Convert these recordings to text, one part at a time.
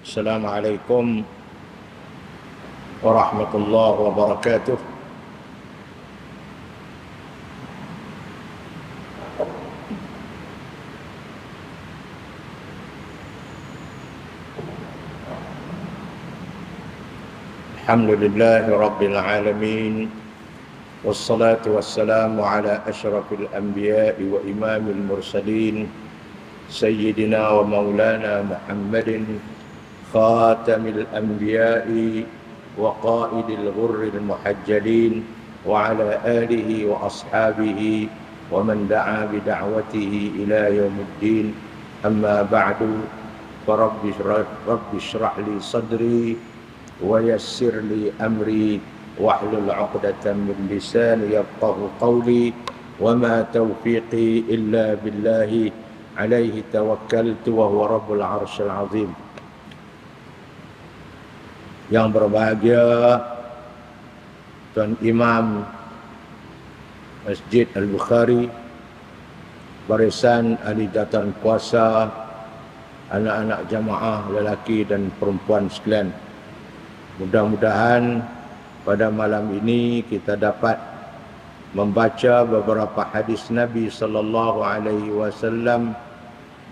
Assalamualaikum warahmatullahi wabarakatuh. Alhamdulillahi rabbil alamin. Wassalatu wassalamu ala asyrafil anbiya'i wa imamil mursalin, sayyidina wa maulana Muhammadin khatamil anbiya'i wa qaidil ghurril muhajjalin wa ala alihi wa ashabihi wa man da'a bida'watihi ila yaumiddin. Amma ba'du, farabbi shrah li sadri wa yassir li amri wahlul 'uqdatam min lisani yafqahu qawli wa ma taufiqi illa billahi alaihi tawakkaltu wa huwa rabbul 'arsyil 'azim. Yang berbahagia Tuan Imam Masjid Al-Bukhari, barisan ahli jawatan kuasa, anak-anak jamaah lelaki dan perempuan sekalian. Mudah-mudahan pada malam ini kita dapat membaca beberapa hadis Nabi sallallahu alaihi wasallam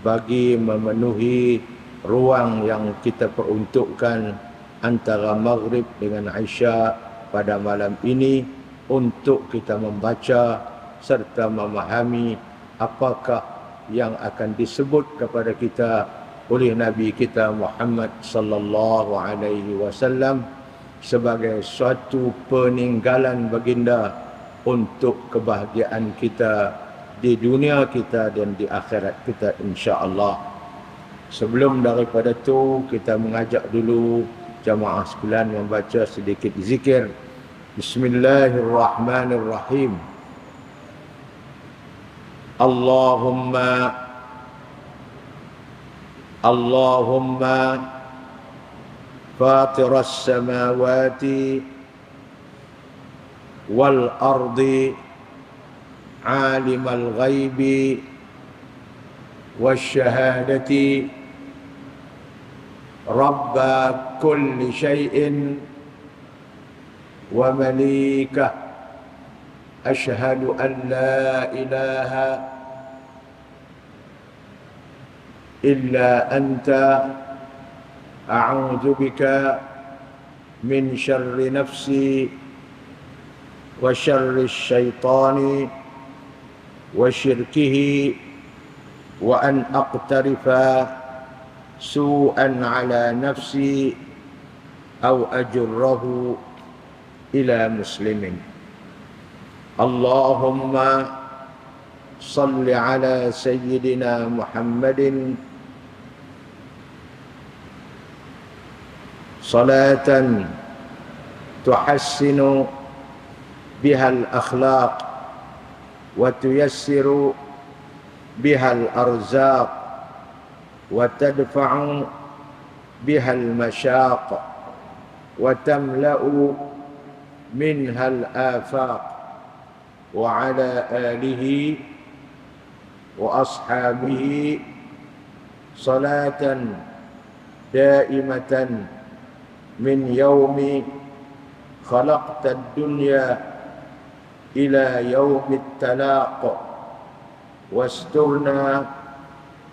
bagi memenuhi ruang yang kita peruntukkan antara maghrib dengan Isya pada malam ini untuk kita membaca serta memahami apakah yang akan disebut kepada kita oleh Nabi kita Muhammad sallallahu alaihi wasallam sebagai suatu peninggalan baginda untuk kebahagiaan kita di dunia kita dan di akhirat kita insya-Allah. Sebelum daripada itu, kita mengajak dulu jamaah sekalian membaca sedikit zikir. Bismillahirrahmanirrahim. Allahumma fatiras samawati wal ardi alimal ghaibi wasyahadati rabba kulli syai'in wa malikah ashhadu an la ilaha illa anta a'udzu bika min syarri nafsi wa syarri syaitani wa syirkihi wa an aqtarifa su'an ala nafsi aw ajurrahu ila muslimin. Allahumma salli ala sayyidina Muhammadin salatan tuhassinu bihal akhlaq wa tuyassiru bihal arzaq wa tadfa'u bihal mashaq wa tamla'u minhal afaq wa ala alihi wa ashabihi salatan daimatan min yaumi khalaqtad dunya ila yaumit talaq wasturna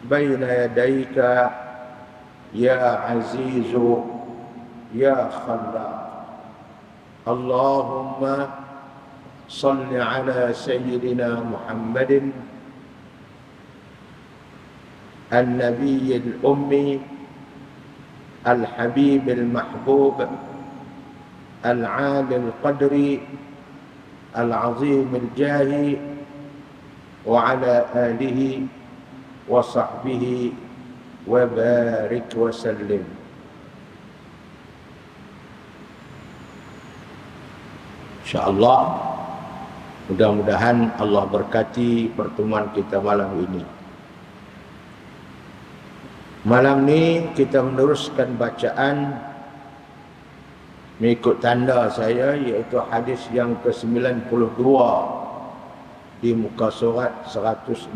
baina yadayka ya azizu ya khallaq. Allahumma salli ala sayyidina Muhammadin an-nabiy al-ummi al-habib al-mahbub al-'ali al-qadri al-'azim al-jahi wa ala alihi wa sahbihi wa barik wa sallim. InsyaAllah, mudah-mudahan Allah berkati pertemuan kita malam ini. Malam ni kita meneruskan bacaan mengikut tanda saya, iaitu hadis yang ke-92 di muka surat 160.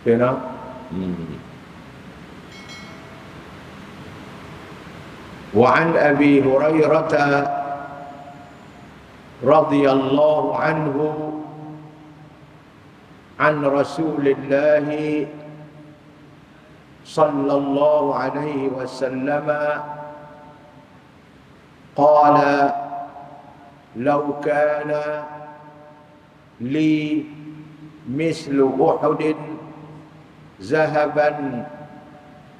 Kena? Wa an Abi Hurairah radhiyallahu anhu an Rasulillah sallallahu alaihi wasallam qala law kana li mislu Uhudin zahaban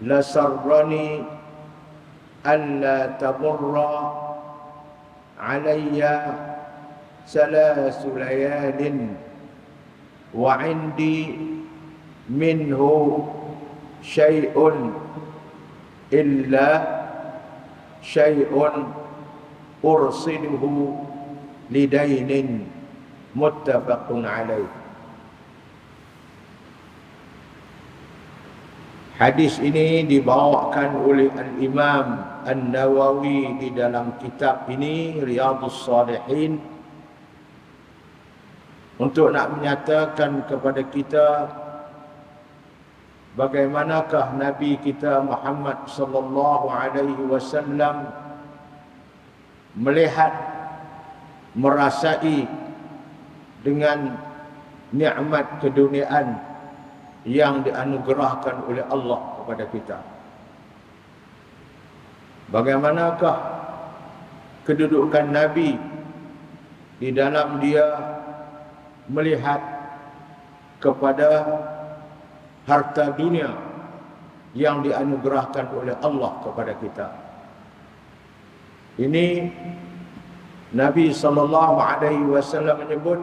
lasarrani alla tamurra alayya salasu layalin wa indi minhu syai'un illa syai'un ursiduhu lidainin muttafaqun alaih. Hadis ini dibawakan oleh Al-Imam An-Nawawi di dalam kitab ini Riyadhus Shalihin untuk nak menyatakan kepada kita bagaimanakah Nabi kita Muhammad sallallahu alaihi wasallam melihat, merasai dengan nikmat keduniaan yang dianugerahkan oleh Allah kepada kita. Bagaimanakah kedudukan Nabi di dalam dia melihat kepada harta dunia yang dianugerahkan oleh Allah kepada kita. Ini Nabi sallallahu alaihi wasallam menyebut,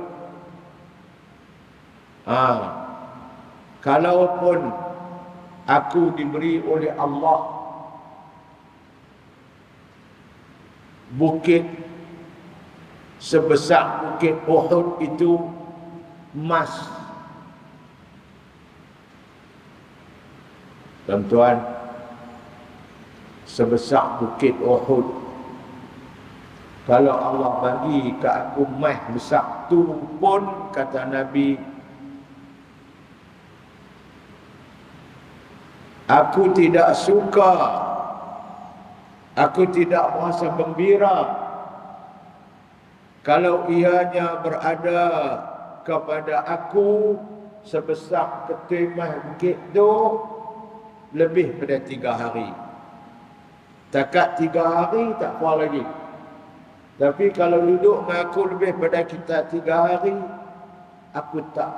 kalaupun aku diberi oleh Allah bukit sebesar bukit Uhud itu emas, tuan-tuan, sebesar bukit Uhud, kalau Allah bagi ke aku emas besar tu pun, kata Nabi, aku tidak suka, aku tidak merasa gembira kalau ianya berada kepada aku sebesar ketimah bukit tu lebih pada 3 hari. Takat 3 hari tak apa lagi. Tapi kalau duduk dengan aku lebih pada kita 3 hari, aku tak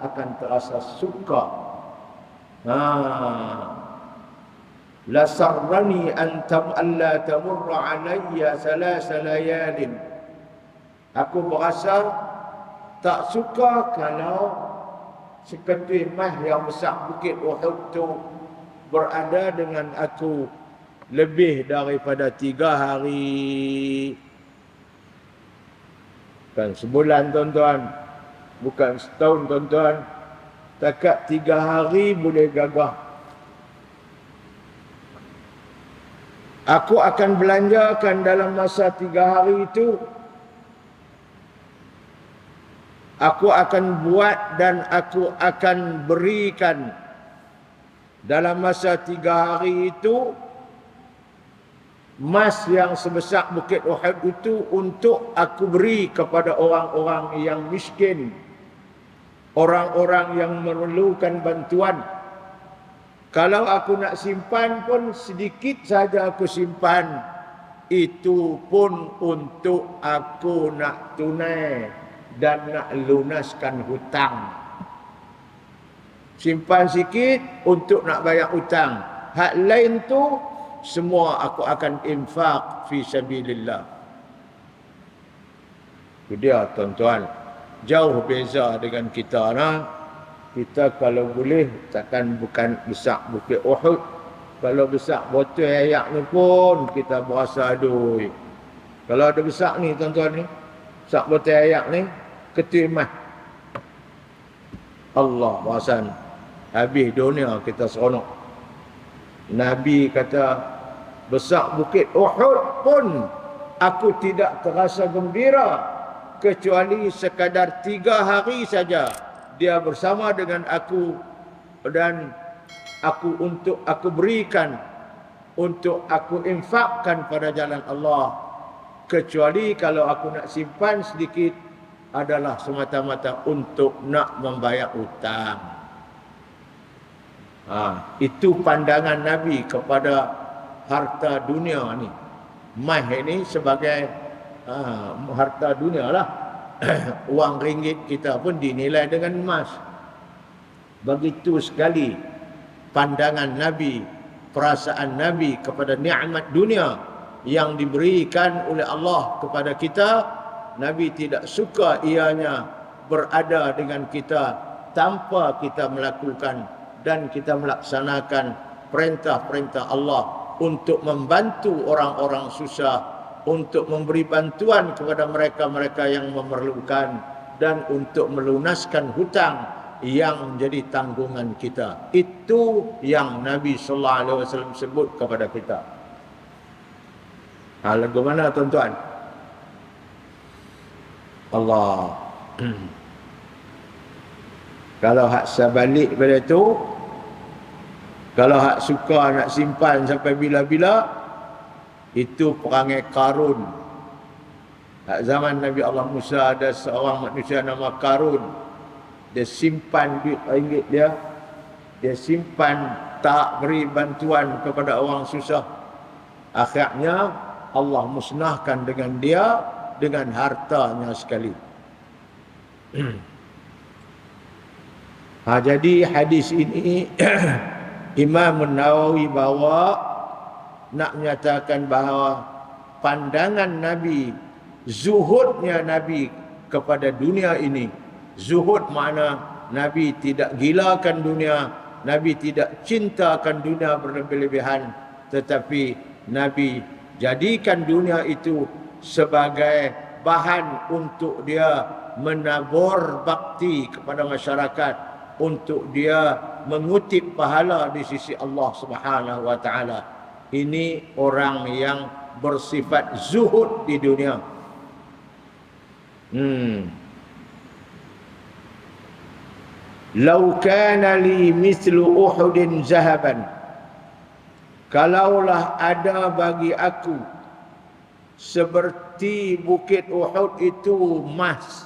akan terasa suka. La sarrani antam alla tamurra alayya salasa layalin. Aku berasa tak suka kalau seketul mah yang besar bukit Uhud tu berada dengan aku lebih daripada 3 hari. Bukan sebulan, tuan-tuan, bukan setahun, tuan-tuan. Takat 3 hari boleh gagah. Aku akan belanjakan dalam masa 3 hari itu. Aku akan buat dan aku akan berikan dalam masa 3 hari itu emas yang sebesar bukit Uhud itu untuk aku beri kepada orang-orang yang miskin, orang-orang yang memerlukan bantuan. Kalau aku nak simpan pun sedikit saja aku simpan, itu pun untuk aku nak tunai dan nak lunaskan hutang. Simpan sikit untuk nak bayar hutang. Hak lain tu semua aku akan infak fi sabilillah. Itu dia, tuan-tuan. Jauh beza dengan kita, kita kalau boleh takkan bukan besar bukit Uhud. Kalau besar botol ayak ni pun kita berasa aduh. Kalau ada besar ni, tuan-tuan ni, besar botol ayak ni, ketul mah, Allah perasan habis dunia kita seronok. Nabi kata besar bukit Uhud pun aku tidak terasa gembira kecuali sekadar 3 hari saja dia bersama dengan aku dan aku berikan untuk aku infakkan pada jalan Allah, kecuali kalau aku nak simpan sedikit adalah semata-mata untuk nak membayar hutang. Itu pandangan Nabi kepada harta dunia ni. Mas ini sebagai harta dunia lah. Wang ringgit kita pun dinilai dengan emas. Begitu sekali pandangan Nabi, perasaan Nabi kepada nikmat dunia yang diberikan oleh Allah kepada kita. Nabi tidak suka ianya berada dengan kita tanpa kita melakukan dan kita melaksanakan perintah-perintah Allah untuk membantu orang-orang susah, untuk memberi bantuan kepada mereka-mereka yang memerlukan, dan untuk melunaskan hutang yang menjadi tanggungan kita. Itu yang Nabi sallallahu alaihi wasallam sebut kepada kita. Lagu mana tuan-tuan? Allah. Kalau hak sebalik pada itu, kalau hak suka nak simpan sampai bila-bila, itu perangai Karun. Hak zaman Nabi Allah Musa ada seorang manusia nama Karun. Dia simpan duit ringgit dia simpan, tak beri bantuan kepada orang susah. Akhirnya Allah musnahkan dengan dia, dengan hartanya sekali. Jadi hadis ini Imam Nawawi bawa nak menyatakan bahawa pandangan Nabi, zuhudnya Nabi kepada dunia ini. Zuhud makna Nabi tidak gilakan dunia, Nabi tidak cintakan dunia berlebih-lebihan, tetapi Nabi jadikan dunia itu sebagai bahan untuk dia menabur bakti kepada masyarakat, untuk dia mengutip pahala di sisi Allah Subhanahu wa taala. Ini orang yang bersifat zuhud di dunia. Lau kana li mithlu Uhudin zahaban, kalaulah ada bagi aku seperti bukit Uhud itu emas.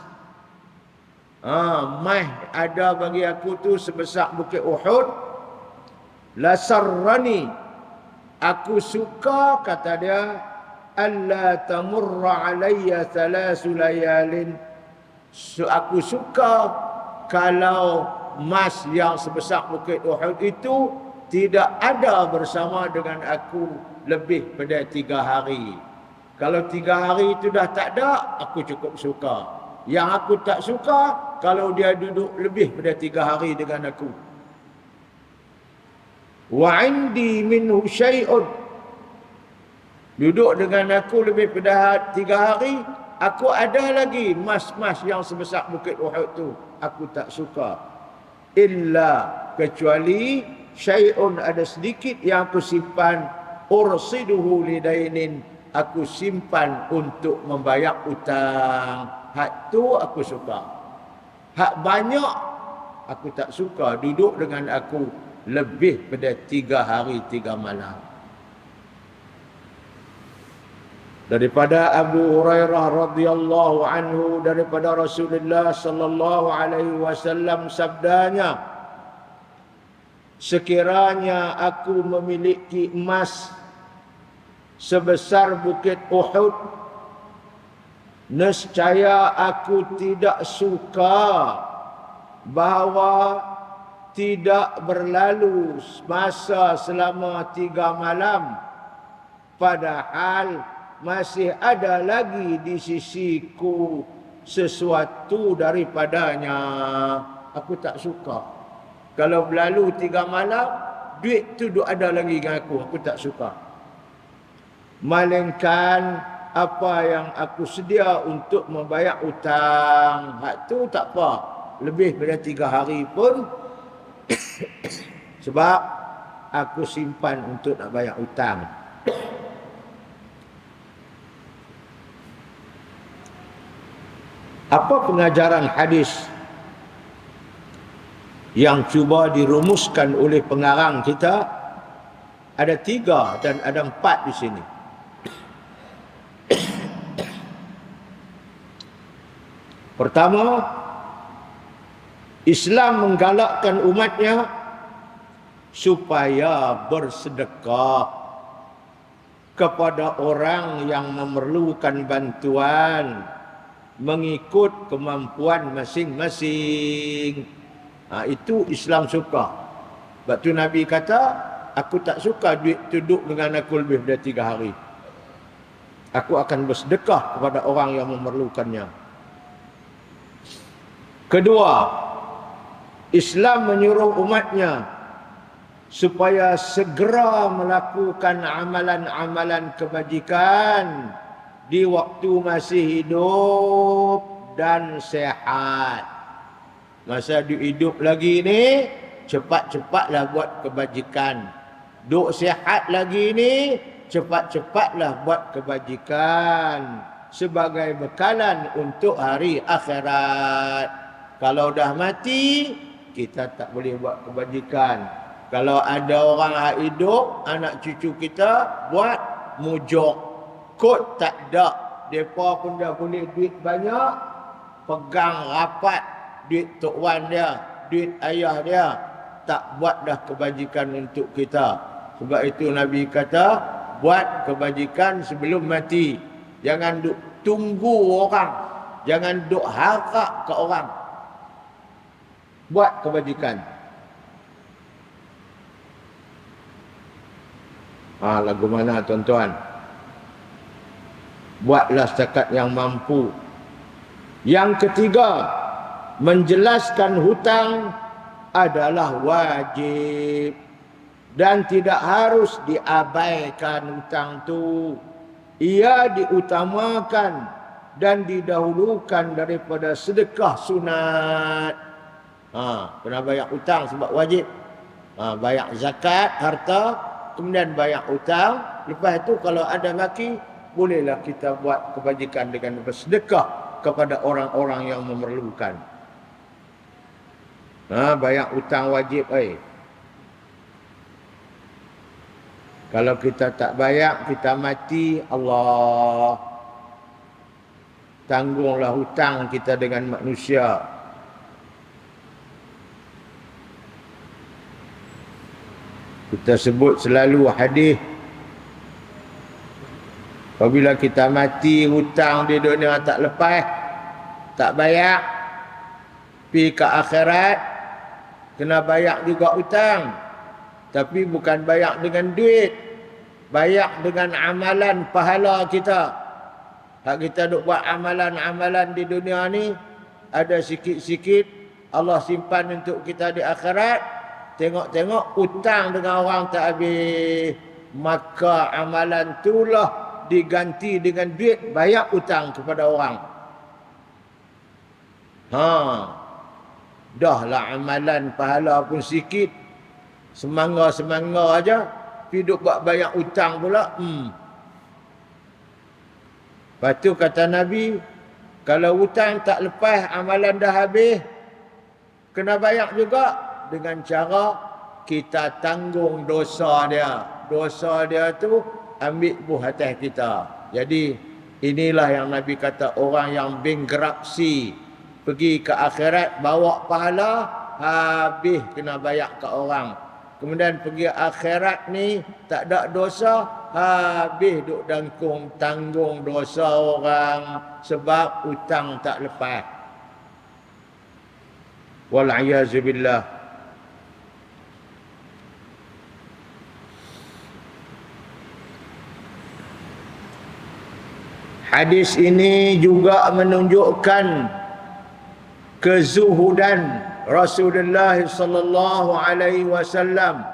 Emas ada bagi aku tu sebesar bukit Uhud. Lasarrani, aku suka, kata dia, alla tamurra alayya thalasu layalin. Aku suka kalau emas yang sebesar bukit Uhud itu tidak ada bersama dengan aku lebih pada 3 hari. Kalau 3 hari itu dah tak ada, aku cukup suka. Yang aku tak suka kalau dia duduk lebih pada 3 hari dengan aku. Wa indi minhu syai'un, duduk dengan aku lebih pada 3 hari, aku ada lagi emas-emas yang sebesar bukit Uhud tu, aku tak suka. Illa, kecuali syai'un, ada sedikit yang aku simpan, ursiduhu lidainin, aku simpan untuk membayar hutang. Hak tu aku suka. Hak banyak aku tak suka, duduk dengan aku lebih pada 3 hari 3 malam. Daripada Abu Hurairah radhiyallahu anhu, daripada Rasulullah sallallahu alaihi wasallam sabdanya, sekiranya aku memiliki emas sebesar bukit Uhud, nescaya aku tidak suka bahawa tidak berlalu masa selama 3 malam, padahal masih ada lagi di sisiku sesuatu daripadanya. Aku tak suka kalau berlalu 3 malam, duit tu ada lagi dengan aku tak suka. Melainkan apa yang aku sedia untuk membayar hutang, hak tu tak apa, lebih daripada 3 hari pun sebab aku simpan untuk nak bayar hutang. Apa pengajaran hadis yang cuba dirumuskan oleh pengarang kita? Ada 3 dan ada 4 di sini. Pertama, Islam menggalakkan umatnya supaya bersedekah kepada orang yang memerlukan bantuan mengikut kemampuan masing-masing. Itu Islam suka. Sebab tu Nabi kata, aku tak suka duit duduk dengan aku lebih dari 3 hari. Aku akan bersedekah kepada orang yang memerlukannya. Kedua, Islam menyuruh umatnya supaya segera melakukan amalan-amalan kebajikan di waktu masih hidup dan sehat. Masa hidup lagi ni, cepat-cepatlah buat kebajikan. Duk sehat lagi ni, cepat-cepatlah buat kebajikan sebagai bekalan untuk hari akhirat. Kalau dah mati, kita tak boleh buat kebajikan. Kalau ada orang hidup, anak cucu kita buat mujok. Kod tak ada. Mereka pun dah boleh duit banyak, pegang rapat duit tok wan dia, duit ayah dia. Tak buat dah kebajikan untuk kita. Sebab itu Nabi kata, buat kebajikan sebelum mati. Jangan duk tunggu orang. Jangan duk harap ke orang. Buat kebajikan. Lagu mana tuan-tuan? Buatlah setakat yang mampu. Yang ketiga, menjelaskan hutang adalah wajib dan tidak harus diabaikan hutang tu. Ia diutamakan dan didahulukan daripada sedekah sunat. Kena bayar hutang sebab wajib. Bayar zakat, harta, kemudian bayar hutang. Lepas tu kalau ada baki, bolehlah kita buat kebajikan dengan bersedekah kepada orang-orang yang memerlukan. Bayar hutang wajib. Kalau kita tak bayar, kita mati, Allah tanggunglah hutang kita dengan manusia. Kita sebut selalu hadis, apabila kita mati, hutang di dunia tak lepas, tak bayar, pergi ke akhirat, kena bayar juga hutang. Tapi bukan bayar dengan duit, bayar dengan amalan pahala kita. Hak kita duk buat amalan-amalan di dunia ni, ada sikit-sikit Allah simpan untuk kita di akhirat. Tengok-tengok hutang dengan orang tak habis, maka amalan itulah diganti dengan duit, bayar hutang kepada orang. Dahlah amalan pahala pun sikit, semangga-semangga aja, hidup buat bayar hutang pula. Lepas tu kata Nabi, kalau hutang tak lepas, amalan dah habis, kena bayar juga. Dengan cara kita tanggung dosa dia. Dosa dia tu ambil buah atas kita. Jadi inilah yang Nabi kata, orang yang bankruptcy, pergi ke akhirat bawa pahala, habis kena bayar ke orang. Kemudian pergi akhirat ni tak ada dosa, habis duk dangkung tanggung dosa orang sebab hutang tak lepas. Wal'ayazubillah. Hadis ini juga menunjukkan kezuhudan Rasulullah sallallahu alaihi wasallam.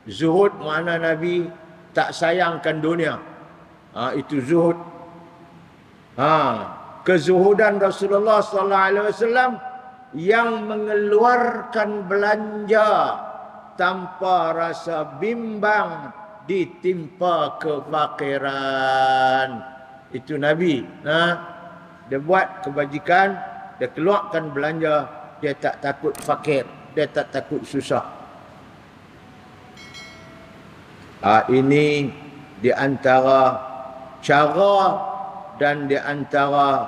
Zuhud makna Nabi tak sayangkan dunia. Itu zuhud. Kezuhudan Rasulullah sallallahu alaihi wasallam yang mengeluarkan belanja tanpa rasa bimbang ditimpa kefakiran. Itu Nabi. Dia buat kebajikan, dia keluarkan belanja, dia tak takut fakir, dia tak takut susah. Ini di antara cara dan di antara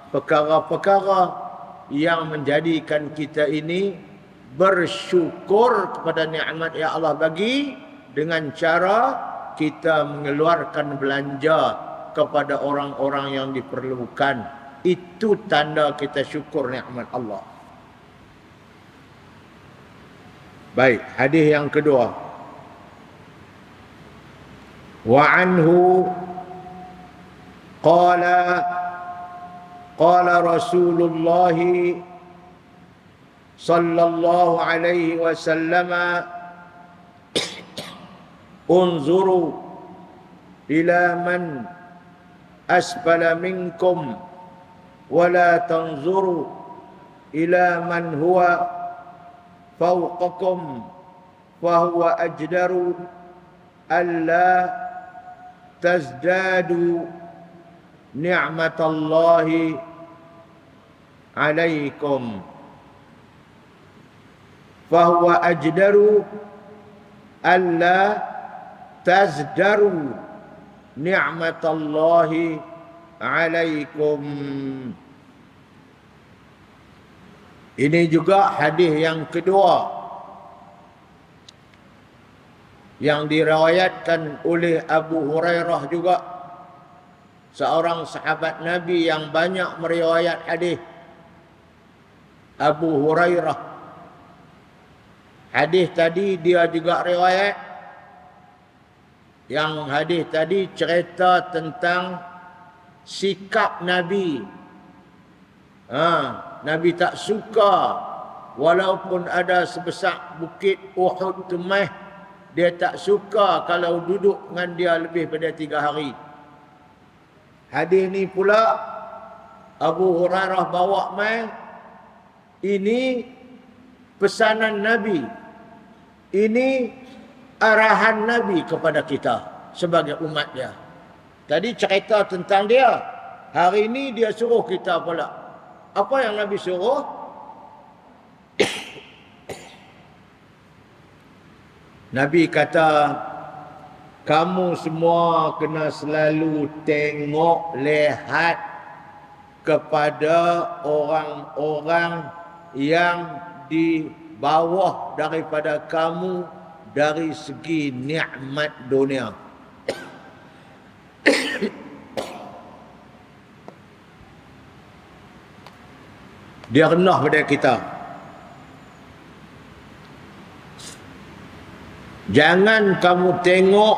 perkara-perkara yang menjadikan kita ini bersyukur kepada nikmat yang Allah bagi dengan cara kita mengeluarkan belanja kepada orang-orang yang diperlukan. Itu tanda kita syukur nikmat Allah. Baik, hadis yang kedua. Wa anhu qala Rasulullah sallallahu alaihi wasallam unzuru ila man asfala minkum wa la tanzuru ila man huwa fawqakum fa huwa ajdaru alla tazdadu ni'matallahi alaikum fa huwa ajdaru alla tazdaru ni'matallahi alaikum. Ini juga hadis yang kedua yang diriwayatkan oleh Abu Hurairah juga, seorang sahabat Nabi yang banyak meriwayat hadis. Abu Hurairah, hadis tadi dia juga riwayat. Yang hadis tadi cerita tentang sikap Nabi. Nabi tak suka walaupun ada sebesar bukit Uhud Tumah, dia tak suka kalau duduk dengan dia lebih pada 3 hari. Hadis ni pula Abu Hurairah bawa mai. Ini pesanan Nabi. Ini arahan Nabi kepada kita sebagai umat dia. Tadi cerita tentang dia. Hari ini dia suruh kita pula. Apa yang Nabi suruh? Nabi kata, kamu semua kena selalu tengok, lihat kepada orang-orang yang di bawah daripada kamu dari segi nikmat dunia. Dia rendah pada kita. Jangan kamu tengok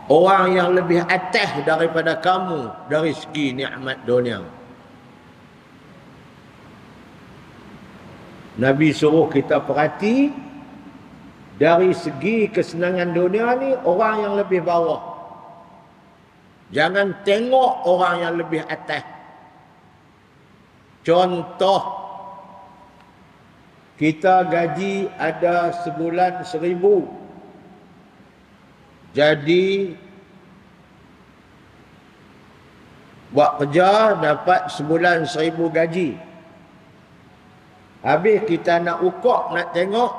orang yang lebih atas daripada kamu dari segi nikmat dunia. Nabi suruh kita perhati dari segi kesenangan dunia ni orang yang lebih bawah. Jangan tengok orang yang lebih atas. Contoh, kita gaji ada sebulan 1,000. Jadi buat kerja dapat sebulan 1,000 gaji. Habis kita nak ukur, nak tengok,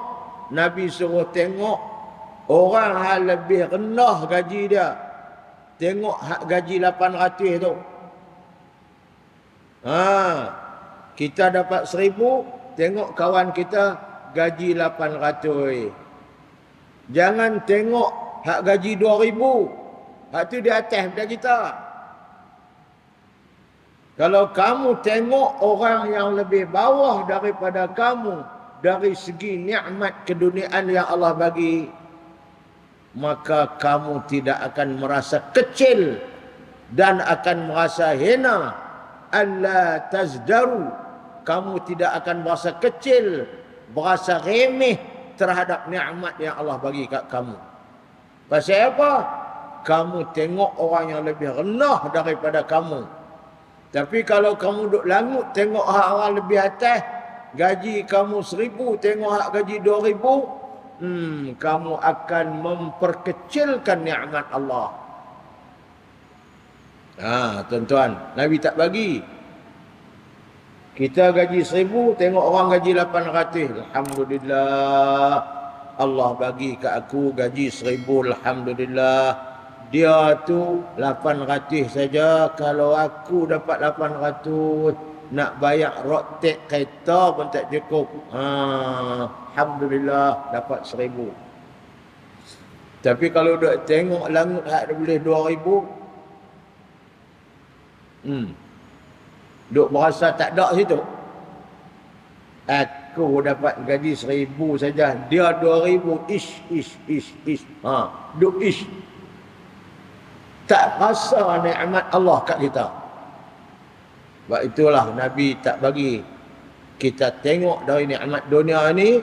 Nabi suruh tengok orang yang lebih rendah gaji dia. Tengok hak gaji 800 tu. Kita dapat 1,000, tengok kawan kita gaji 800. Jangan tengok hak gaji 2,000. Hak tu di atas daripada kita. Kalau kamu tengok orang yang lebih bawah daripada kamu dari segi nikmat keduniaan yang Allah bagi, maka kamu tidak akan merasa kecil dan akan merasa hina. Alla tazdaru, kamu tidak akan merasa kecil, merasa remeh terhadap nikmat yang Allah bagi kat kamu. Pasal apa? Kamu tengok orang yang lebih rendah daripada kamu. Tapi kalau kamu duk langut tengok hak orang lebih atas, gaji kamu 1,000, tengok hak gaji 2,000, kamu akan memperkecilkan nikmat Allah. Tuan-tuan, Nabi tak bagi. Kita gaji 1,000, tengok orang gaji 800. Alhamdulillah. Allah bagi ke aku gaji 1,000, alhamdulillah. Dia tu 800 saja. Kalau aku dapat 800, nak bayar rotek kereta pun tak cukup. Alhamdulillah dapat 1,000. Tapi kalau duk tengok langut hak dia boleh 2,000, duk berasa tak ada situ. Aku dapat gaji 1,000 saja, dia 2,000, ish. Duk ish. Tak rasa nikmat Allah kat kita. Sebab itulah Nabi tak bagi kita tengok dari nikmat dunia ni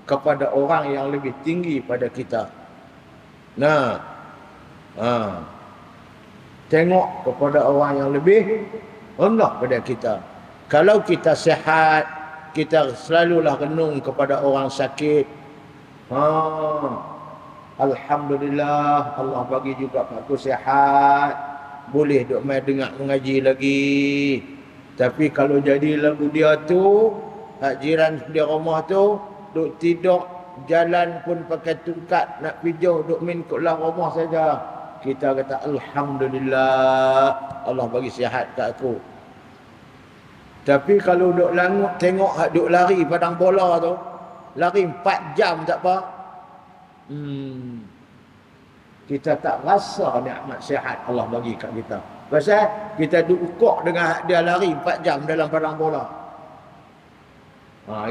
kepada orang yang lebih tinggi pada kita. Tengok kepada orang yang lebih rendah pada kita. Kalau kita sihat, kita selalulah renung kepada orang sakit. Alhamdulillah, Allah bagi juga aku sihat, boleh duk main dengar mengaji lagi. Tapi kalau jadi lagu dia tu, hak jiran dia rumah tu, duk tidur, jalan pun pakai tungkat, nak pijuh duk main kat dalam rumah saja, kita kata alhamdulillah, Allah bagi sihat kat aku. Tapi kalau duk langut tengok hak duk lari padang bola tu, lari 4 jam tak apa, kita tak rasa nikmat sihat Allah bagi kat kita. Pasal kita duk ukok dengan hak dia lari 4 jam dalam padang bola.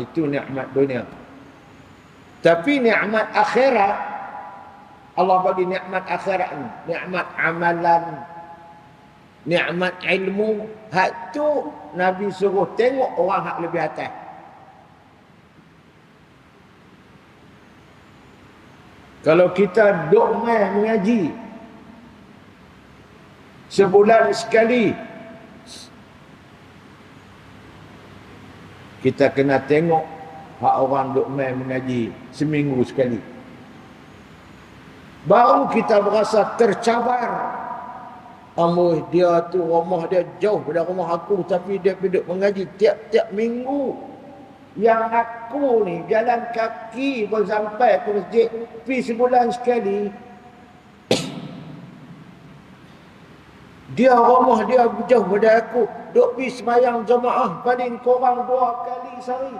Itu nikmat dunia. Tapi nikmat akhirat, Allah bagi nikmat akhirat ni, nikmat amalan, nikmat ilmu. Hak tu Nabi suruh tengok orang hak lebih atas. Kalau kita duk main mengaji sebulan sekali, kita kena tengok hak orang duk main mengaji seminggu sekali. Baru kita berasa tercabar. Dia tu rumah dia jauh dari rumah aku, tapi dia pergi duk mengaji tiap-tiap minggu. Yang aku ni jalan kaki pun sampai ke masjid, pergi sebulan sekali. Dia rumah dia jauh pada aku, duk pergi sembahyang jemaah paling kurang 2 kali sehari.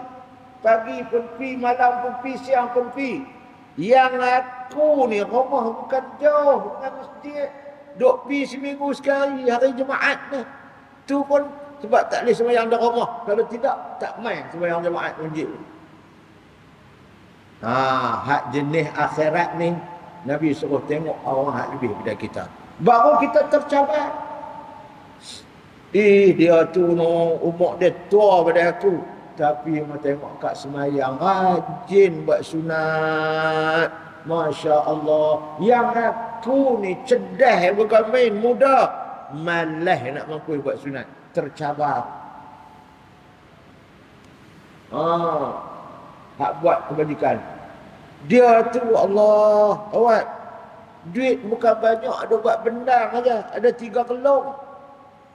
Pagi pun pergi, malam pun pergi, siang pun pergi. Yang aku ni rumah bukan jauh dengan masjid, duk pergi seminggu sekali hari Jumaat ni. Tu pun sebab tak boleh sembahyang di rumah. Kalau tidak, tak main sembahyang jemaat masjid. Hak jenis akhirat ni Nabi suruh tengok orang hak lebih daripada kita. Baru kita tercabar. Dia tu umur dia tua pada aku, tapi mau tengok kat sembahyang rajin buat sunat. Masya Allah. Yang aku ni cerdas bukan main, muda, malas nak mampu buat sunat. Tercabar. Hak buat kebajikan. Dia tu Allah, awak duit bukan banyak, ada buat bendang aja, ada 3 kelong.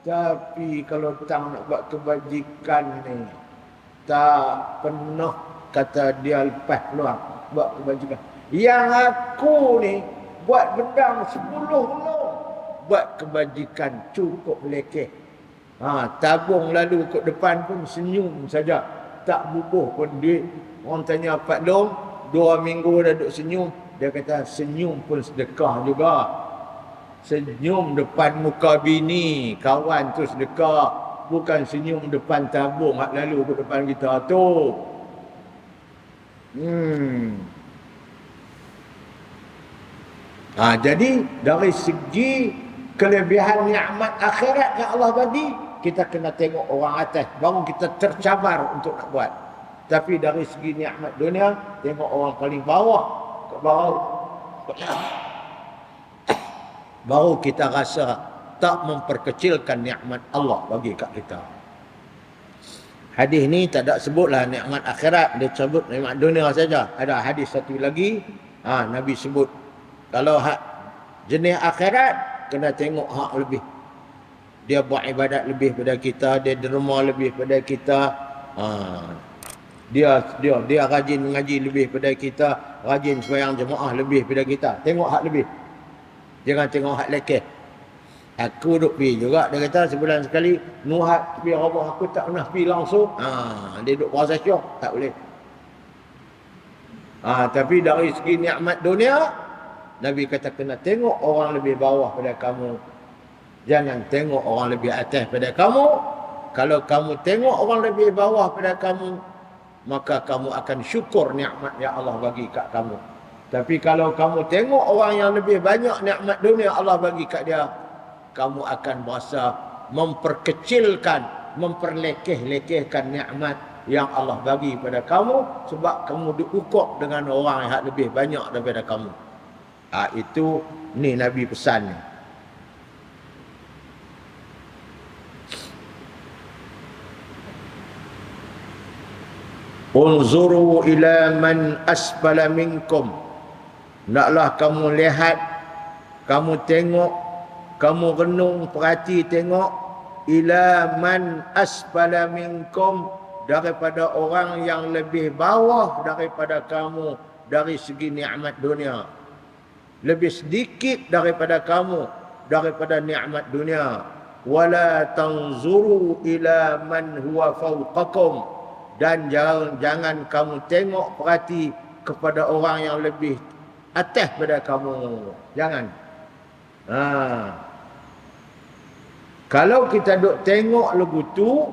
Tapi kalau tang nak buat kebajikan ni, tak pernah kata dia lepas peluang buat kebajikan. Yang aku ni buat bendang 10 kelong, buat kebajikan cukup lekeh. Tabung lalu ke depan pun senyum saja, tak bubuh pun duit. Orang tanya Pak Long, 2 minggu dah duduk senyum. Dia kata senyum pun sedekah juga. Senyum depan muka bini, kawan tu sedekah. Bukan senyum depan tabung hak lalu ke depan kita tu. Jadi dari segi kelebihan nikmat akhirat yang Allah bagi, kita kena tengok orang atas, baru kita tercabar untuk nak buat. Tapi dari segi nikmat dunia, tengok orang paling bawah, baru kita rasa tak memperkecilkan nikmat Allah bagi kat kita. Hadis ni tak ada sebutlah nikmat akhirat, dia sebut nikmat dunia saja. Ada hadis satu lagi, Nabi sebut kalau hak jenis akhirat kena tengok hak lebih. Dia buat ibadat lebih pada kita, dia derma lebih pada kita. Dia rajin mengaji lebih pada kita, rajin sembahyang jemaah lebih pada kita. Tengok hak lebih. Jangan tengok hak lekeh. Aku duk pergi juga, dia kata sebulan sekali, nuhat pergi Allah, aku tak pernah pergi langsung. Dia duk berasa syok, tak boleh. Tapi dari segi nikmat dunia, Nabi kata kena tengok orang lebih bawah pada kamu. Jangan tengok orang lebih atas pada kamu. Kalau kamu tengok orang lebih bawah pada kamu, maka kamu akan syukur nikmat yang Allah bagi kat kamu. Tapi kalau kamu tengok orang yang lebih banyak nikmat dunia Allah bagi kat dia, kamu akan berasa memperkecilkan, memperlekeh-lekehkan nikmat yang Allah bagi pada kamu sebab kamu diukur dengan orang yang lebih banyak daripada kamu. Itu ni Nabi pesan ni. Unzuru ila man asfala minkum. Naklah kamu lihat, kamu tengok, kamu renung, perhati tengok ila man asfala minkum, daripada orang yang lebih bawah daripada kamu dari segi nikmat dunia. Lebih sedikit daripada kamu daripada nikmat dunia. Wala tanzuru ila man huwa fawqakum, dan jangan kamu tengok perhati kepada orang yang lebih atas pada kamu. Jangan. Kalau kita duk tengok lagu tu,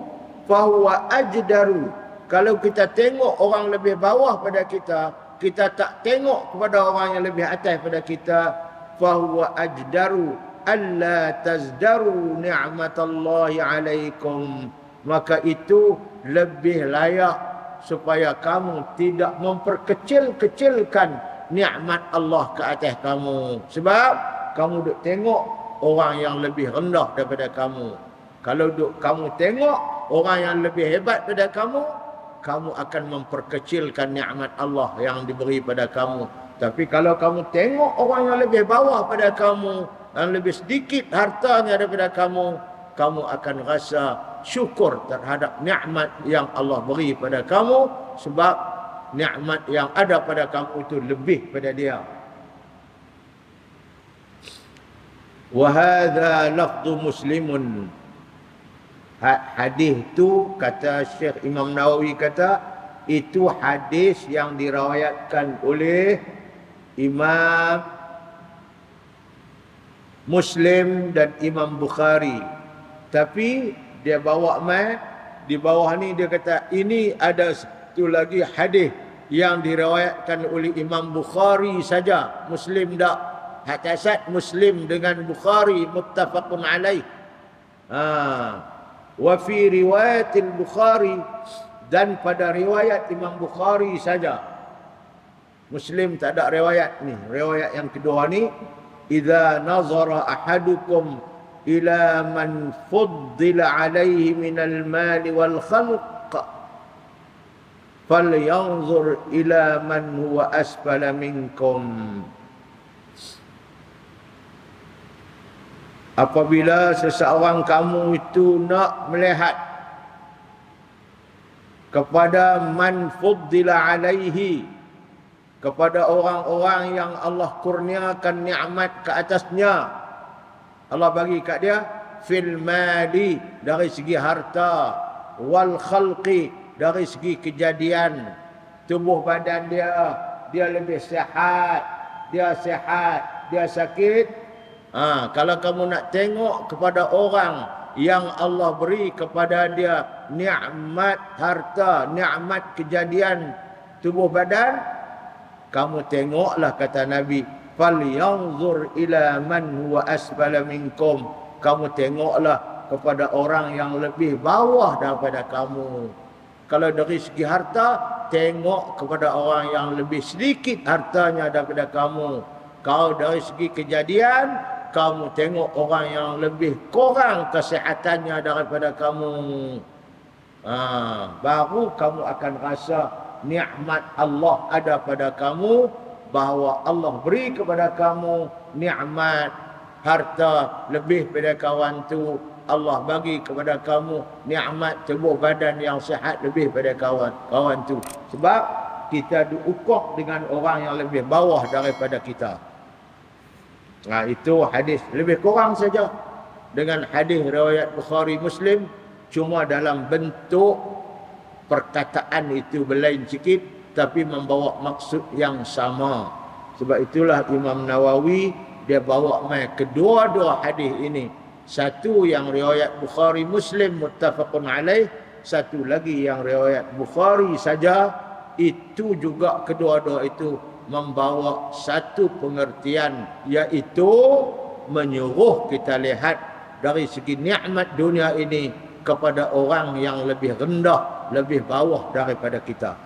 fahuwa ajdaru. Kalau kita tengok orang lebih bawah pada kita, kita tak tengok kepada orang yang lebih atas pada kita, fahuwa ajdaru alla tazdaru ni'matallahi alaikum. Maka itu lebih layak supaya kamu tidak memperkecil-kecilkan nikmat Allah ke atas kamu. Sebab kamu duk tengok orang yang lebih rendah daripada kamu. Kalau kamu tengok orang yang lebih hebat daripada kamu, kamu akan memperkecilkan nikmat Allah yang diberi pada kamu. Tapi kalau kamu tengok orang yang lebih bawah pada kamu, yang lebih sedikit hartanya daripada kamu, kamu akan rasa syukur terhadap nikmat yang Allah beri pada kamu, sebab nikmat yang ada pada kamu itu lebih pada dia. Wa hadza lafdhu Muslimun. Hadis tu kata Syekh Imam Nawawi kata itu hadis yang diriwayatkan oleh Imam Muslim dan Imam Bukhari. Tapi dia bawa di bawah ni dia kata ini ada satu lagi hadis yang diriwayatkan oleh Imam Bukhari saja, Muslim tak. Hatasat Muslim dengan Bukhari muttafaqun alaih. Wa fi riwayat al-Bukhari, dan pada riwayat Imam Bukhari saja. Muslim tak ada riwayat ni. Riwayat yang kedua ni, idza nazara ahadukum ila man fuddila alaihi minal mali wal khalq falyanzur ila man huwa asfala minkum. Apabila seseorang kamu itu nak melihat kepada man fuddila alaihi, kepada orang-orang yang Allah kurniakan nikmat ke atasnya, Allah bagi kat dia fil mali, dari segi harta, wal khalqi, dari segi kejadian tubuh badan dia lebih sihat, dia sakit. Kalau kamu nak tengok kepada orang yang Allah beri kepada dia nikmat harta, nikmat kejadian tubuh badan, kamu tengoklah kata Nabi, falyanzur ila man huwa asfala minkum. Kamu tengoklah kepada orang yang lebih bawah daripada kamu. Kalau dari segi harta, tengok kepada orang yang lebih sedikit hartanya daripada kamu. Kalau dari segi kejadian, kamu tengok orang yang lebih kurang kesihatannya daripada kamu. Baru kamu akan rasa nikmat Allah ada pada kamu, bahawa Allah beri kepada kamu nikmat harta lebih pada kawan tu. Allah bagi kepada kamu nikmat tubuh badan yang sihat lebih pada kawan tu. Sebab kita diukur dengan orang yang lebih bawah daripada kita. Nah, itu hadis lebih kurang saja dengan hadis riwayat Bukhari Muslim, cuma dalam bentuk perkataan itu berlain sikit tapi membawa maksud yang sama. Sebab itulah Imam Nawawi dia bawa mai kedua-dua hadis ini. Satu yang riwayat Bukhari Muslim muttafaqun alaih, satu lagi yang riwayat Bukhari saja, itu juga kedua-dua itu membawa satu pengertian, iaitu menyuruh kita lihat dari segi nikmat dunia ini kepada orang yang lebih rendah, lebih bawah daripada kita.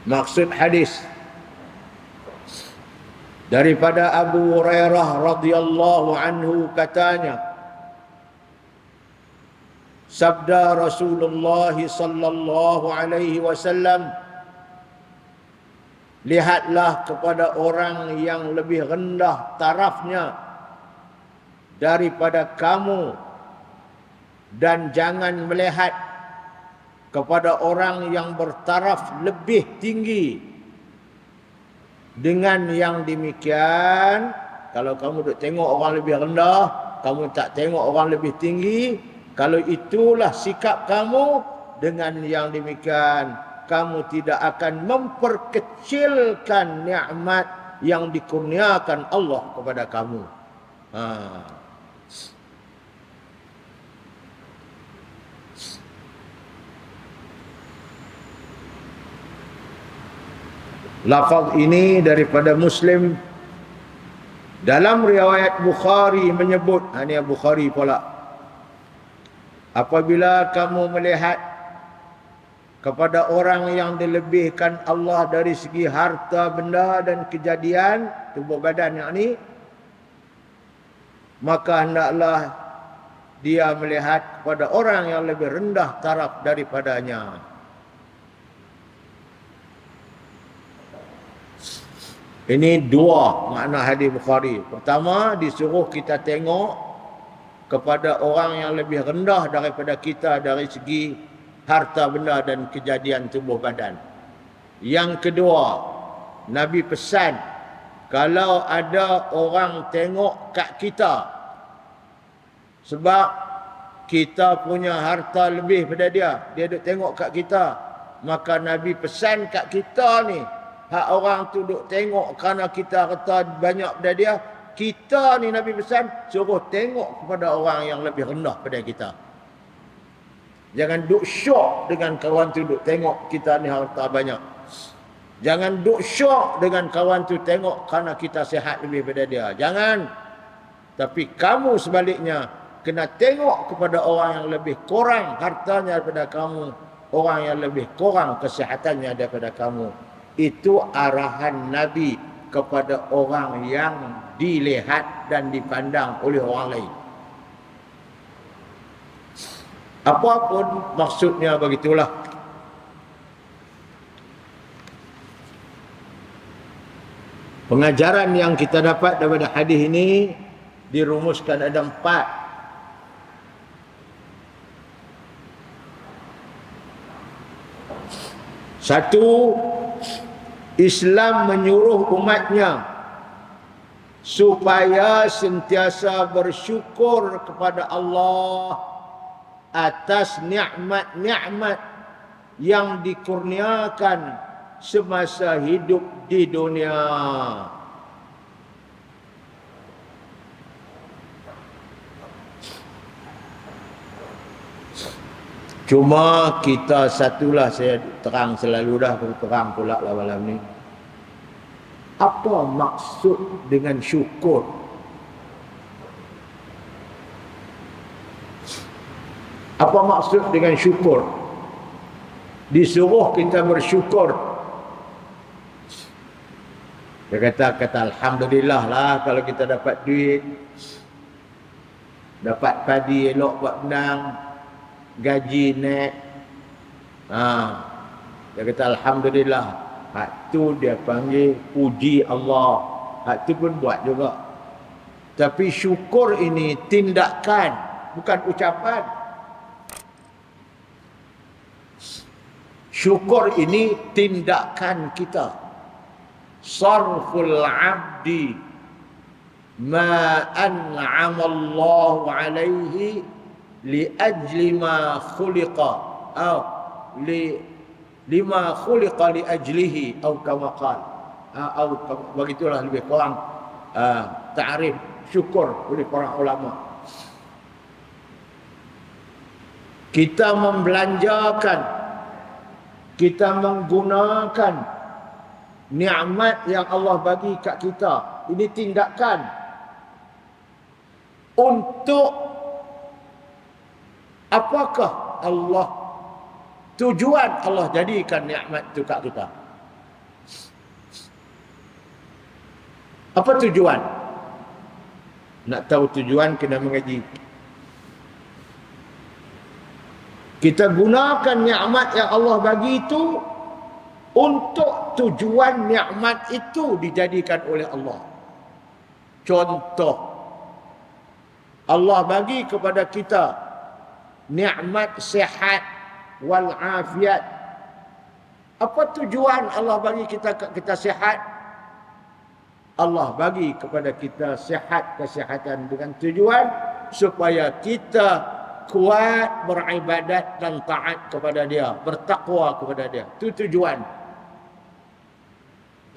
Maksud hadis daripada Abu Hurairah radhiyallahu anhu, katanya sabda Rasulullah sallallahu alaihi wasallam, lihatlah kepada orang yang lebih rendah tarafnya daripada kamu, dan jangan melihat kepada orang yang bertaraf lebih tinggi. Dengan yang demikian, kalau kamu duk tengok orang lebih rendah, kamu tak tengok orang lebih tinggi, kalau itulah sikap kamu, dengan yang demikian kamu tidak akan memperkecilkan nikmat yang dikurniakan Allah kepada kamu. Lafaz ini daripada Muslim. Dalam riwayat Bukhari menyebut, ini Bukhari pula, apabila kamu melihat kepada orang yang dilebihkan Allah dari segi harta benda dan kejadian tubuh badan yang ini, maka hendaklah dia melihat kepada orang yang lebih rendah taraf daripadanya. Ini dua makna hadis Bukhari. Pertama, disuruh kita tengok kepada orang yang lebih rendah daripada kita dari segi harta benda dan kejadian tubuh badan. Yang kedua, Nabi pesan, kalau ada orang tengok kat kita sebab kita punya harta lebih pada dia, dia duk tengok kat kita, maka Nabi pesan kat kita ni, hak orang tu duk tengok kerana kita harta banyak pada dia, kita ni Nabi pesan suruh tengok kepada orang yang lebih rendah pada kita. Jangan duk syok dengan kawan tu duk tengok kita ni harta banyak. Jangan duk syok dengan kawan tu tengok kerana kita sihat lebih pada dia. Jangan. Tapi kamu sebaliknya kena tengok kepada orang yang lebih kurang hartanya daripada kamu, orang yang lebih kurang kesihatannya daripada kamu. Itu arahan Nabi kepada orang yang dilihat dan dipandang oleh orang lain. Apapun maksudnya, begitulah. Pengajaran yang kita dapat daripada hadis ini dirumuskan ada 4. Satu, Islam menyuruh umatnya supaya sentiasa bersyukur kepada Allah atas nikmat-nikmat yang dikurniakan semasa hidup di dunia. Cuma kita satulah, saya terang selalu dah, terang pula lah malam ni. Apa maksud dengan syukur? Apa maksud dengan syukur? Disuruh kita bersyukur. Dia kata alhamdulillah lah kalau kita dapat duit, dapat padi elok buat benang, gaji naik. Dia kata alhamdulillah. Hak tu dia panggil puji Allah. Hak tu pun buat juga. Tapi syukur ini tindakan, bukan ucapan. Syukur ini tindakan kita. Sarful abdi ma an'ama Allah alaihi li ajli ma khuliqa lima khuliqa li ajlihi atau kama qala begitulah lebih kurang ta'rif syukur oleh para ulama. Kita membelanjakan, kita menggunakan nikmat yang Allah bagi kat kita. Ini tindakan untuk apakah Allah, tujuan Allah jadikan nikmat itu kat kita. Apa tujuan? Nak tahu tujuan kena mengaji. Kita gunakan nikmat yang Allah bagi itu untuk tujuan nikmat itu dijadikan oleh Allah. Contoh, Allah bagi kepada kita nikmat sihat wal afiat. Apa tujuan Allah bagi kita sihat? Allah bagi kepada kita sihat, kesihatan dengan tujuan supaya kita kuat beribadat dan taat kepada Dia, bertakwa kepada Dia. Itu tujuan.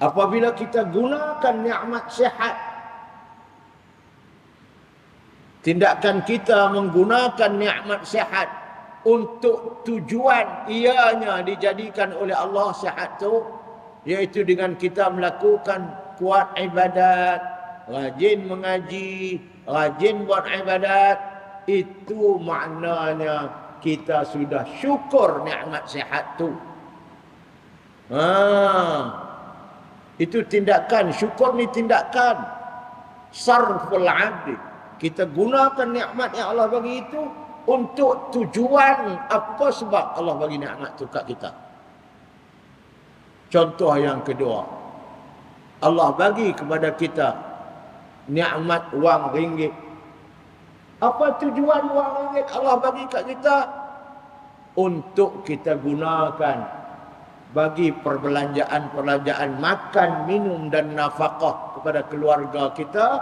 Apabila kita gunakan nikmat sihat, tindakan kita menggunakan nikmat sihat untuk tujuan ianya dijadikan oleh Allah sihat itu, iaitu dengan kita melakukan kuat ibadat, rajin mengaji, rajin buat ibadat, itu maknanya kita sudah syukur nikmat sihat tu. Itu tindakan, syukur ni tindakan. Sarful abdi. Kita gunakan nikmat yang Allah bagi itu untuk tujuan apa sebab Allah bagi nikmat tu kat kita. Contoh yang kedua, Allah bagi kepada kita nikmat wang ringgit. Apa tujuan wang ringgit Allah bagi kat kita? Untuk kita gunakan bagi perbelanjaan makan, minum dan nafkah kepada keluarga kita,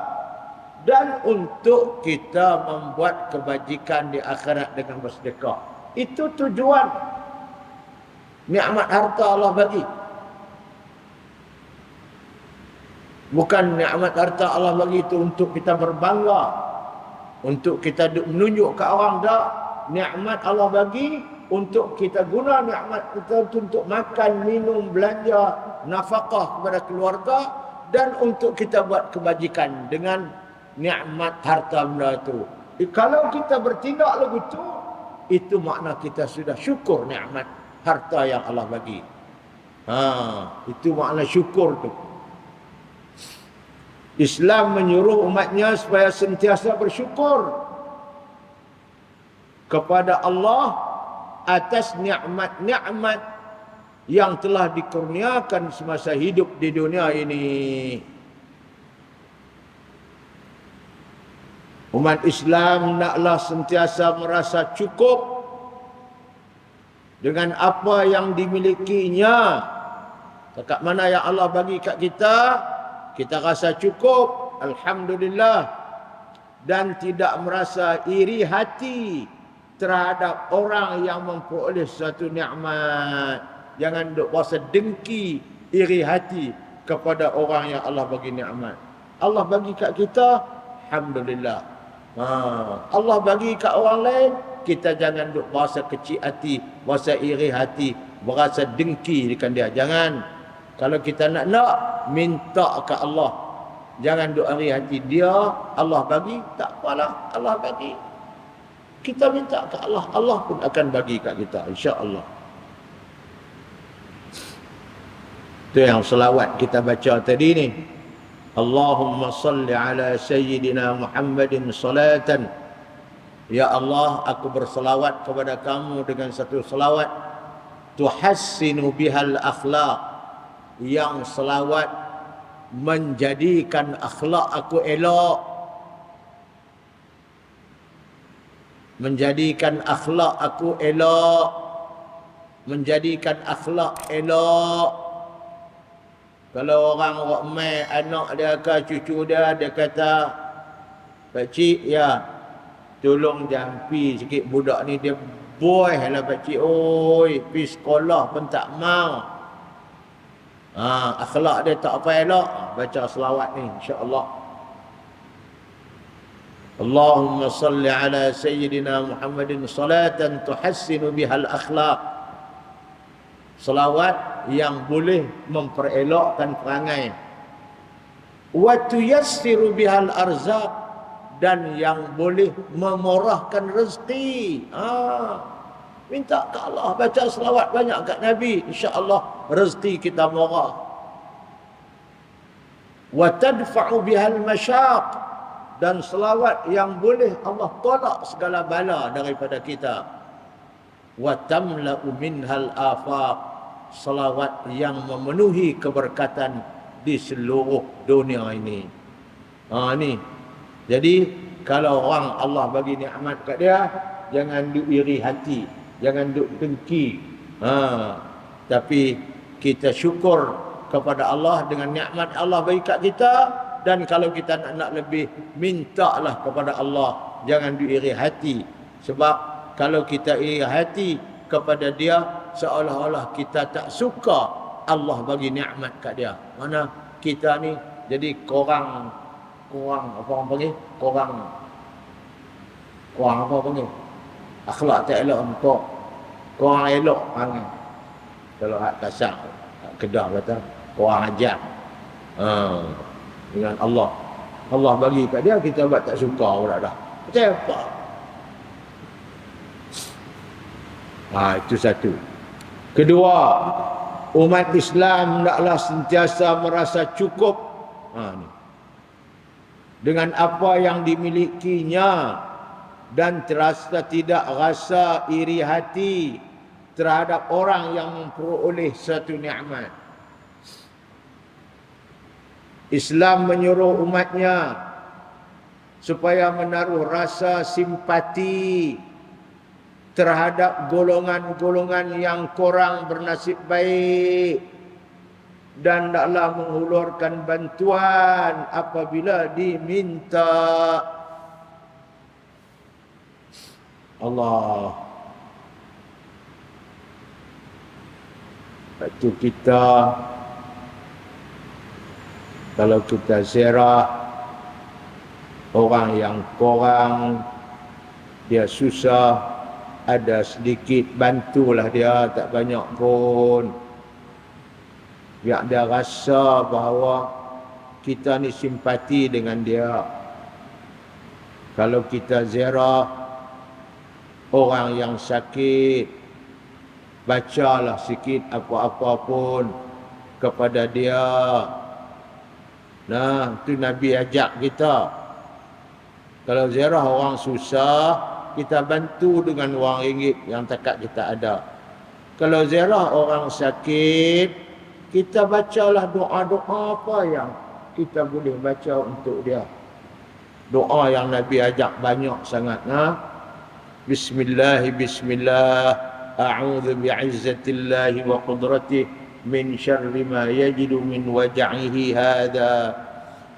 dan untuk kita membuat kebajikan di akhirat dengan bersedekah. Itu tujuan nikmat harta Allah bagi. Bukan nikmat harta Allah bagi itu untuk kita berbangga, untuk kita menunjuk ke orang. Tak. Nikmat Allah bagi untuk kita guna nikmat kita untuk makan, minum, belanja, nafkah kepada keluarga, dan untuk kita buat kebajikan dengan nikmat harta benda itu. Kalau kita bertindak begitu, itu makna kita sudah syukur nikmat harta yang Allah bagi. Itu makna syukur tu. Islam menyuruh umatnya supaya sentiasa bersyukur kepada Allah atas nikmat-nikmat yang telah dikurniakan semasa hidup di dunia ini. Umat Islam naklah sentiasa merasa cukup dengan apa yang dimilikinya. Dekat mana yang Allah bagi kat kita, kita rasa cukup, alhamdulillah, dan tidak merasa iri hati terhadap orang yang memperoleh suatu nikmat. Jangan duk rasa dengki, iri hati kepada orang yang Allah bagi nikmat. Allah bagi kat kita, alhamdulillah. Allah bagi kat orang lain, kita jangan duk rasa kecil hati, rasa iri hati, berasa dengki dengan dia. Jangan. Kalau kita nak minta ke Allah. Jangan duk iri hati dia, Allah bagi, tak apalah, Allah bagi. Kita minta ke Allah, Allah pun akan bagi kat kita, insya-Allah. Itu yang selawat kita baca tadi ni. Allahumma salli ala sayyidina Muhammadin salatan. Ya Allah, aku berselawat kepada kamu dengan satu selawat tuhassinu bihal akhlaq, yang selawat menjadikan akhlak aku elok. menjadikan akhlak aku elok, menjadikan akhlak elok. Kalau orang ramai anak dia ke cucu dia kata, "Pakcik, ya, tolong jampi sikit budak ni, dia boy lah pakcik, oi, pergi sekolah pun tak mau." Akhlak dia tak apa elok, baca selawat ni insya-Allah. Allahumma salli ala sayyidina Muhammadin salatan tuhassinu bihal akhlaq. Selawat yang boleh memperelokkan perangai. Wa tuyassiru bihal arzaq, dan yang boleh memurahkan rezeki. Minta ke Allah, baca selawat banyak kat Nabi, insya-Allah rezeki kita murah. Wa tadfa'u bihal masyaq, dan selawat yang boleh Allah tolak segala bala daripada kita. Wa tamla'u minhal afaq, selawat yang memenuhi keberkatan di seluruh dunia ini. Ni. Jadi kalau orang Allah bagi nikmat kat dia, jangan duk iri hati, jangan duk dengki. Tapi kita syukur kepada Allah dengan nikmat Allah bagi kat kita. Dan kalau kita nak lebih, mintalah kepada Allah, jangan duk iri hati. Sebab kalau kita iri hati kepada dia, seolah-olah kita tak suka Allah bagi nikmat kat dia. Mana kita ni jadi korang apa orang panggil? Korang apa panggil? Akhlak tak elok untuk korang elok panggil. Kalau hak kasar, hak Kedah kata korang ajar. Dengan Allah. Allah bagi kat dia, kita buat tak suka pula dah. Macam apa? Itu satu. Kedua, umat Islam hendaklah sentiasa merasa cukup dengan apa yang dimilikinya, dan terasa tidak rasa iri hati terhadap orang yang memperoleh satu nikmat. Islam menyuruh umatnya supaya menaruh rasa simpati terhadap golongan-golongan yang kurang bernasib baik, dan hendaklah menghulurkan bantuan apabila diminta. Allah. Itu kita, kalau kita ziarah orang yang kurang, dia susah, ada sedikit, bantulah dia, tak banyak pun. Biar dia rasa bahawa kita ni simpati dengan dia. Kalau kita ziarah orang yang sakit, bacalah sikit apa-apa pun kepada dia. Itu Nabi ajak kita. Kalau ziarah orang susah, kita bantu dengan wang ringgit yang takat kita ada. Kalau ziarah orang sakit, kita bacalah doa-doa apa yang kita boleh baca untuk dia. Doa yang Nabi ajak banyak sangat. Bismillah, a'udzu bi'izzatillahi wa qudratihi min syarri ma yajidu min waj'ihi hadha.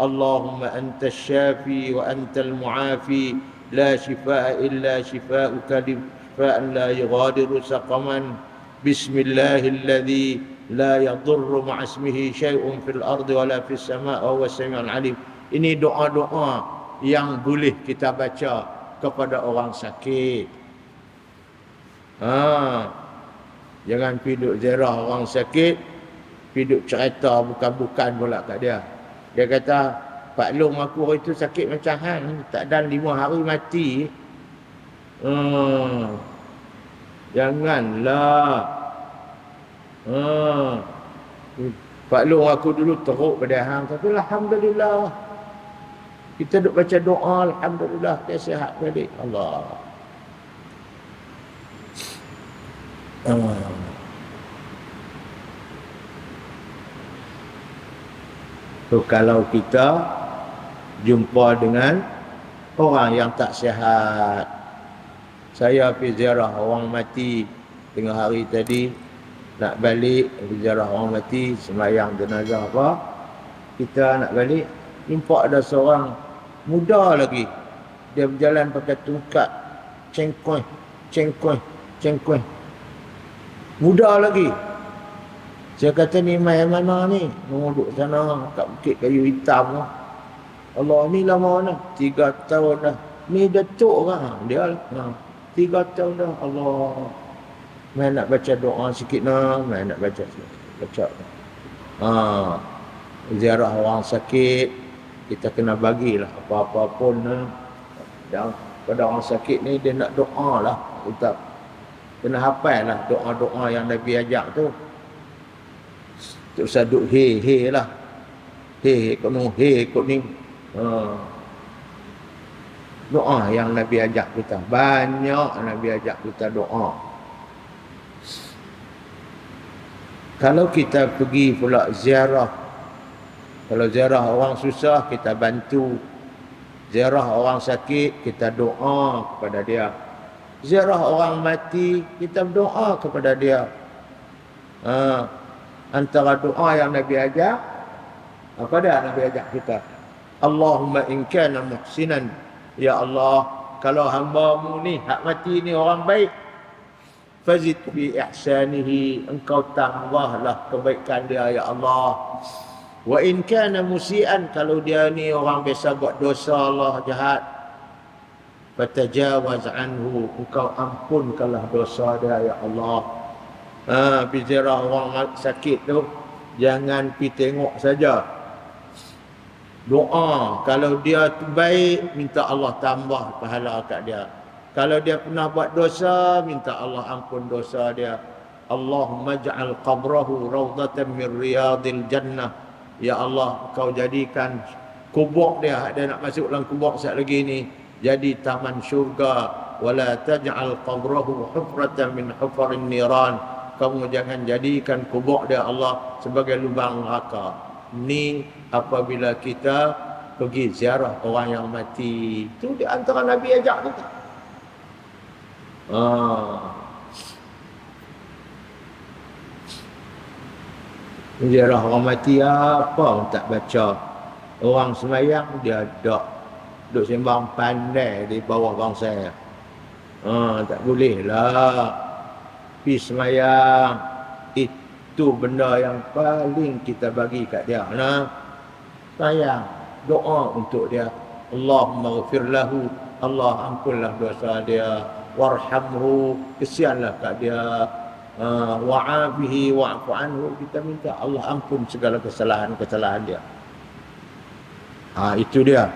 Allahumma antas syafi wa antal mu'afi, la shifaa illa shifaa'uka, shifaan la yughadiru saqaman. Bismillahilladzi la yadurru ma'asmihi syai'un fil ardi wa la fis sama' wa huwas sami'ul 'alim. Ini doa-doa yang boleh kita baca kepada orang sakit. Jangan pergi duduk ziarah orang sakit, pergi duduk cerita bukan-bukan pula kat dia. Dia kata, Pak Long aku hari tu sakit macam hang, tak dan 5 hari mati. Janganlah. Pak Long aku dulu teruk pada hang, tapi alhamdulillah kita duk baca doa, alhamdulillah dia sihat balik. Allah. So, kalau kita jumpa dengan orang yang tak sihat, Saya pergi ziarah orang mati tengah hari tadi, nak balik pergi ziarah orang mati, sembahyang jenazah apa, kita nak balik, nampak ada seorang muda lagi, dia berjalan pakai tungkat, cengkoi, cengkoi, cengkoi, muda lagi. Saya kata, ni mai mana ni? Duduk sana kat bukit kayu hitam lah. Allah, ni lama dah, 3 tahun dah. Ni Datuk kan? Dia 3 tahun dah. Allah, mai nak baca doa sikit nah, mai nak baca sikit. Baca. Ziarah orang sakit, kita kena bagilah apa-apa pun. Dan pada orang sakit ni, dia nak doa lah. Kita kena hafal lah doa-doa yang Nabi ajak tu. Tak usah duk he lah. He kot ni. Doa yang Nabi ajak kita. Banyak Nabi ajak kita doa. Kalau kita pergi pula ziarah, kalau ziarah orang susah, kita bantu. Ziarah orang sakit, kita doa kepada dia. Ziarah orang mati, kita berdoa kepada dia. Antara doa yang Nabi ajak, apa dah Nabi ajak kita? Allahumma in kana muhsinan, ya Allah, kalau hamba-Mu ni hak mati ni orang baik, fazid fi ihsanihi, engkau tambahlah kebaikan dia ya Allah. Wa in kana musian, kalau dia ni orang biasa buat dosa, Allah jahat, fatajawaz anhu, engkau ampunkanlah dosa dia ya Allah. Bicara orang sakit tu, jangan pergi tengok saja. Doa, kalau dia tu baik, minta Allah tambah pahala kat dia. Kalau dia pernah buat dosa, minta Allah ampun dosa dia. Allahumma ja'al qabrahu rawdatan min riyadil jannah. Ya Allah, kau jadikan kubur dia nak masuk dalam kubur sekejap lagi ni jadi taman syurga. Wala taj'al qabrahu hufratan min hufarin niran. Kamu jangan jadikan kubur dia Allah sebagai lubang neraka. Ni apabila kita pergi ziarah orang yang mati. Itu di antara Nabi ajak kita. Ziarah orang mati apa orang tak baca. Orang semayang dia duduk sembang pandai di bawah bangsa. Tak boleh lah. Pergi semayang, itu benda yang paling kita bagi kat dia. Sayang, doa untuk dia. Allahumma ghafir lahu, Allah ampunlah dosa dia. Warhamhu, kesianlah kat dia. Wa'afihi wa'fu anhu, kita minta Allah ampun segala kesalahan-kesalahan dia. Itu dia.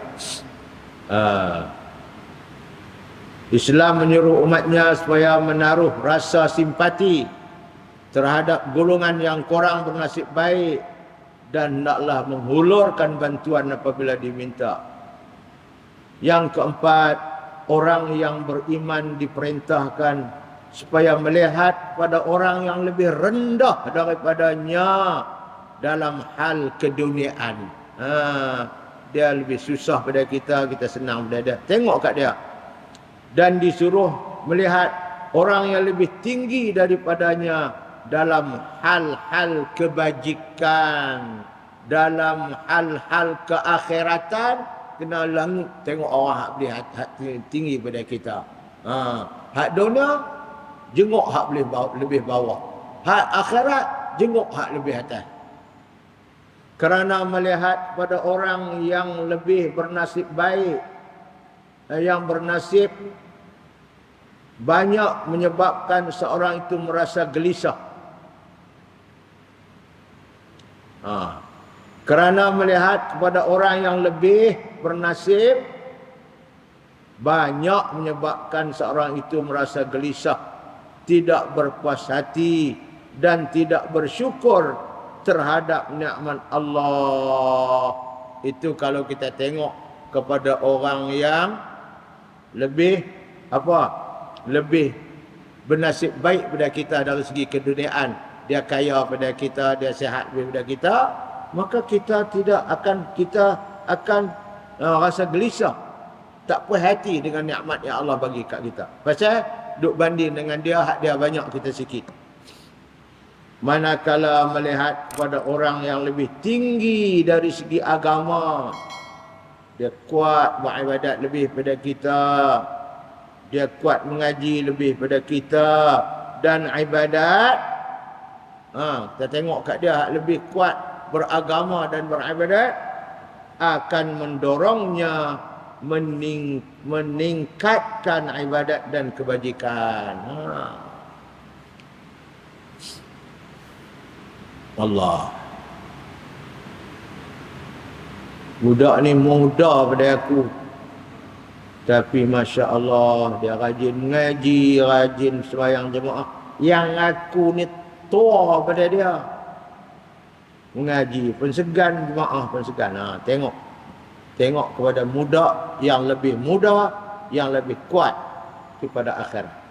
Islam menyuruh umatnya supaya menaruh rasa simpati terhadap golongan yang kurang bernasib baik dan hendaklah menghulurkan bantuan apabila diminta. Yang keempat, orang yang beriman diperintahkan supaya melihat pada orang yang lebih rendah daripadanya dalam hal keduniaan. Dia lebih susah pada kita, kita senang pada dia. Tengok kat dia. Dan disuruh melihat orang yang lebih tinggi daripadanya dalam hal-hal kebajikan, dalam hal-hal keakhiratan. Kena langit tengok orang yang tinggi pada kita. Hak dunia jenguk hak lebih bawah. Hak akhirat jenguk hak lebih atas. Kerana melihat pada orang yang lebih bernasib baik, yang bernasib banyak menyebabkan seorang itu merasa gelisah. Kerana melihat kepada orang yang lebih bernasib banyak menyebabkan seorang itu merasa gelisah, tidak berpuas hati dan tidak bersyukur terhadap nikmat Allah. Itu kalau kita tengok kepada orang yang lebih lebih bernasib baik pada kita dari segi keduniaan, dia kaya pada kita, dia sihat daripada kita, maka kita akan rasa gelisah. Tak puas hati dengan nikmat yang Allah bagi kat kita. Pasal duk banding dengan dia, hak dia banyak, kita sikit. Manakala melihat pada orang yang lebih tinggi dari segi agama, dia kuat beribadat lebih pada kita, dia kuat mengaji lebih pada kita, dan ibadat, kita tengok kat dia lebih kuat beragama dan beribadat, akan mendorongnya meningkatkan ibadat dan kebajikan. Allah. Budak ni muda pada aku, tapi Masya Allah, dia rajin mengaji, rajin sembahyang jemaah. Yang aku ni tua pada dia, mengaji pun segan, jemaah pun segan. Tengok kepada muda yang lebih muda, yang lebih kuat kepada akhirat.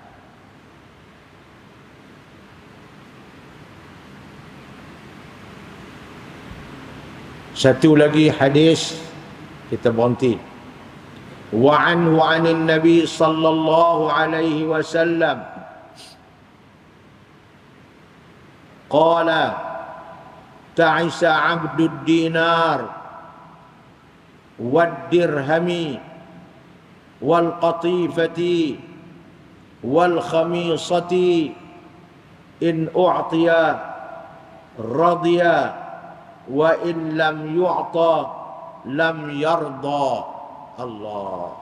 Satu lagi hadis, kita berhenti. Wa anhu 'anin Nabi sallallahu alaihi wasallam qala ta'isa 'abdud dinar wad dirhami wal qatifati wal khamisati in u'tiya radiya wa in lam yu'ta lam yarda. Allah.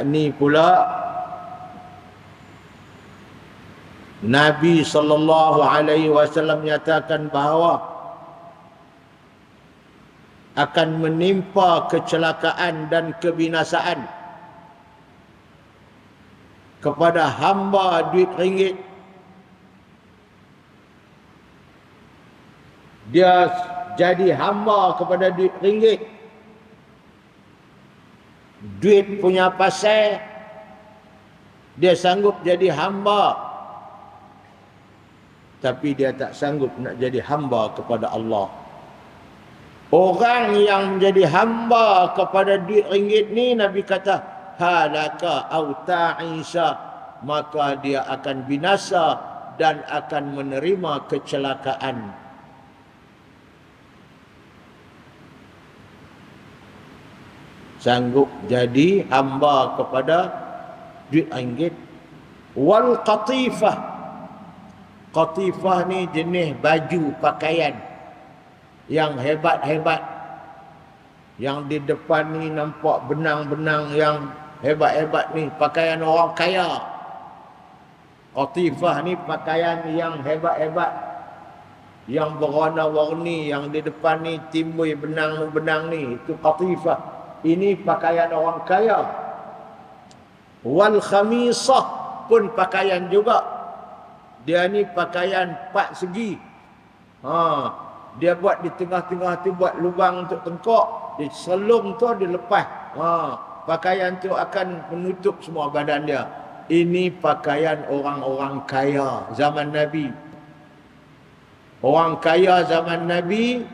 Ini pula Nabi sallallahu alaihi wasallam menyatakan bahawa akan menimpa kecelakaan dan kebinasaan kepada hamba duit ringgit. Dia jadi hamba kepada duit ringgit, duit punya pasal, dia sanggup jadi hamba, tapi dia tak sanggup nak jadi hamba kepada Allah. Orang yang menjadi hamba kepada duit ringgit ni, Nabi kata halaka au ta'isa, maka dia akan binasa dan akan menerima kecelakaan. Sanggup jadi hamba kepada duit ringgit. Wal qatifah, qatifah ni jenis baju pakaian yang hebat-hebat, yang di depan ni nampak benang-benang yang hebat-hebat ni, pakaian orang kaya. Qatifah ni pakaian yang hebat-hebat, yang berwarna-warni, yang di depan ni timbul benang-benang ni, itu qatifah. Ini pakaian orang kaya. Wal khamisah pun pakaian juga. Dia ni pakaian 4 segi. Dia buat di tengah-tengah tu buat lubang untuk tengkok, di selung tu dia lepas. Pakaian tu akan menutup semua badan dia. Ini pakaian orang-orang kaya zaman Nabi. Orang kaya zaman Nabi,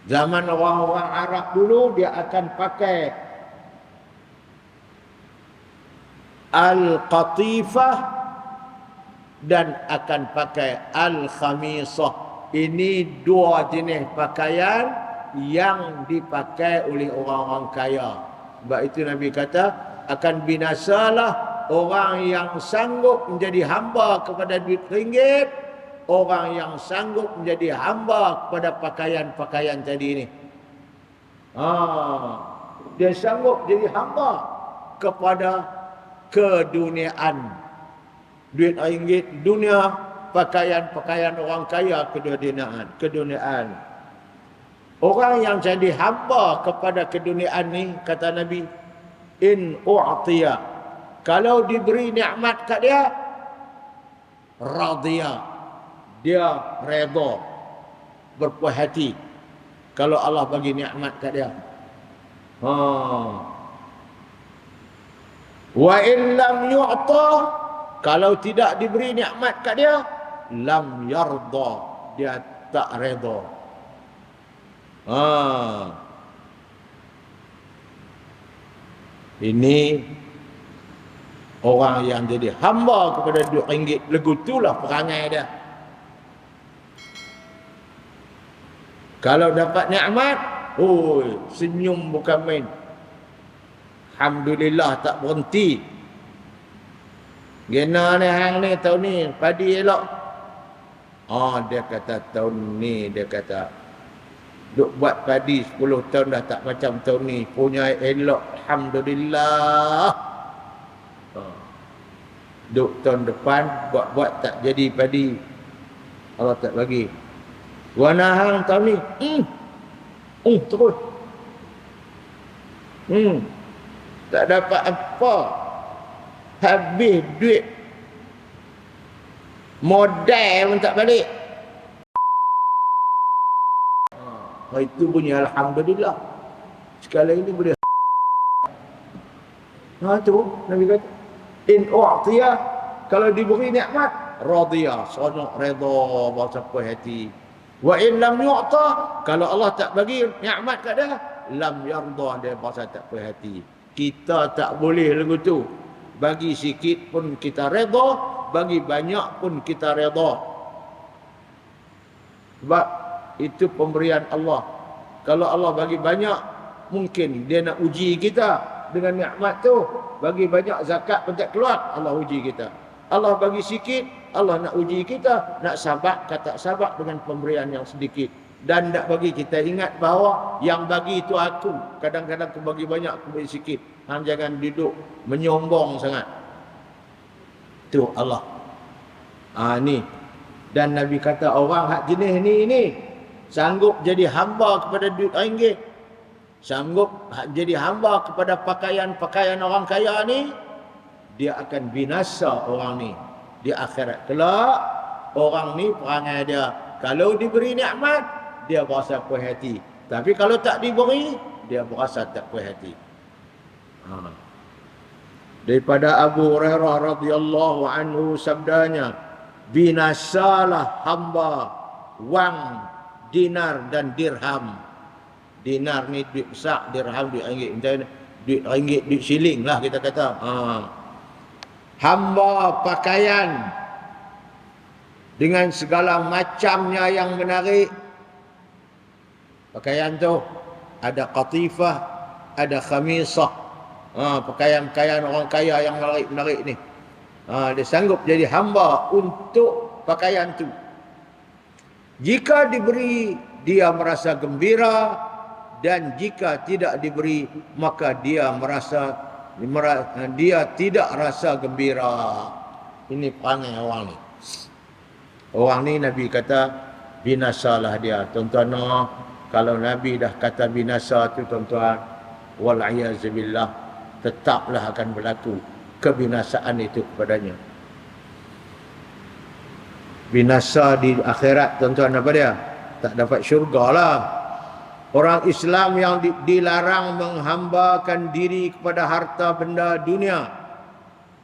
zaman orang-orang Arab dulu, dia akan pakai al-qatifah dan akan pakai al-khamisah. Ini 2 jenis pakaian yang dipakai oleh orang-orang kaya. Sebab itu Nabi kata akan binasalah orang yang sanggup menjadi hamba kepada duit ringgit, orang yang sanggup menjadi hamba kepada pakaian-pakaian tadi ini. Dia sanggup jadi hamba kepada keduniaan. Duit ringgit dunia, pakaian-pakaian orang kaya keduniaan. Orang yang jadi hamba kepada keduniaan ni, kata Nabi, in u'tiya, kalau diberi nikmat kat dia, radhiya, dia redha, berpuas hati kalau Allah bagi nikmat kat dia. Wa in lam yu'ta, kalau tidak diberi nikmat kat dia, lam yarda, dia tak redha. Ini orang yang jadi hamba kepada RM2, lagu itulah perangai dia. Kalau dapat nikmat, senyum bukan main. Alhamdulillah tak berhenti. Gena ni hang ni tahun ni padi elok. Dia kata tahun ni dia kata duk buat padi 10 tahun dah tak macam tahun ni, punya elok alhamdulillah. Duk tahun depan buat tak jadi padi, Allah tak bagi. Warna hang tahun ni terus tak dapat apa, habis duit, modal pun tak balik. Itu bunyi alhamdulillah. Sekali ini boleh. Tu Nabi kata, in u'tiya, kalau diberi nikmat, radiyah, sonok redha, bahasa puas hati. Wa in lam yu'ta, kalau Allah tak bagi nikmat kat dia, lam yarda, dia bahasa tak puas hati. Kita tak boleh lagu tu. Bagi sikit pun kita redha, bagi banyak pun kita redha. Sebab itu pemberian Allah. Kalau Allah bagi banyak, mungkin dia nak uji kita dengan nikmat tu. Bagi banyak zakat pun tak keluar, Allah uji kita. Allah bagi sikit, Allah nak uji kita, nak sabar ke tak sabar dengan pemberian yang sedikit. Dan nak bagi kita ingat bahawa yang bagi itu aku. Kadang-kadang aku bagi banyak, aku bagi sikit. Hang jangan duduk menyombong sangat. Tu Allah. Ni. Dan Nabi kata orang hak jenis ni sanggup jadi hamba kepada duit RM1, sanggup jadi hamba kepada pakaian-pakaian orang kaya ni, dia akan binasa orang ni di akhirat kelak. Orang ni perangai dia, kalau diberi nikmat dia berasa puas hati, tapi kalau tak diberi dia berasa tak puas hati. Daripada Abu Hurairah radhiyallahu anhu sabdanya, binasalah hamba wang dinar dan dirham. Dinar ni duit besar, dirham duit RM1. Duit RM1, duit siling lah kita kata. Hamba pakaian dengan segala macamnya yang menarik. Pakaian tu ada qatifah, ada khamisah. Pakaian-pakaian orang kaya yang menarik-menarik ni. Dia sanggup jadi hamba untuk pakaian tu. Jika diberi, dia merasa gembira, dan jika tidak diberi, maka dia tidak rasa gembira. Ini perangai orang ni. Orang ni Nabi kata binasalah dia. Tuan-tuan, kalau Nabi dah kata binasa tu tuan-tuan, wal'iyazubillah, tetaplah akan berlaku kebinasaan itu kepadanya. Binasa di akhirat tuan-tuan apa dia? Tak dapat syurga lah. Orang Islam yang dilarang menghambakan diri kepada harta benda dunia,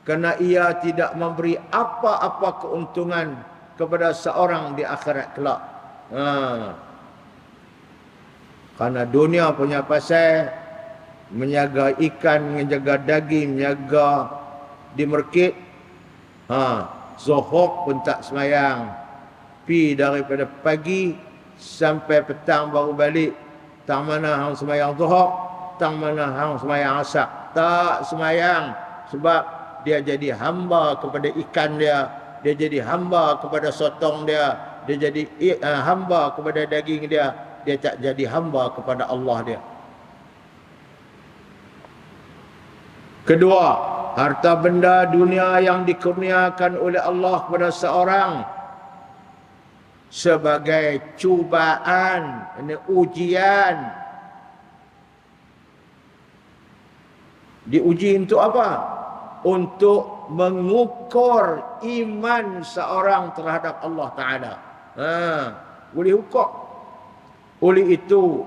kerana ia tidak memberi apa-apa keuntungan kepada seorang di akhirat kelak. Karena dunia punya pasal menjaga ikan, menjaga daging, menjaga di market. Zuhur pun tak semayang. Pi daripada pagi sampai petang baru balik. Tang mana hang semayang zuhur, tang mana hang semayang asar. Tak semayang sebab dia jadi hamba kepada ikan dia, dia jadi hamba kepada sotong dia, dia jadi hamba kepada daging dia, dia tak jadi hamba kepada Allah dia. Kedua, harta benda dunia yang dikurniakan oleh Allah kepada seorang sebagai cubaan, ini ujian. Diuji untuk apa? Untuk mengukur iman seorang terhadap Allah Ta'ala. Boleh ukur. Oleh itu,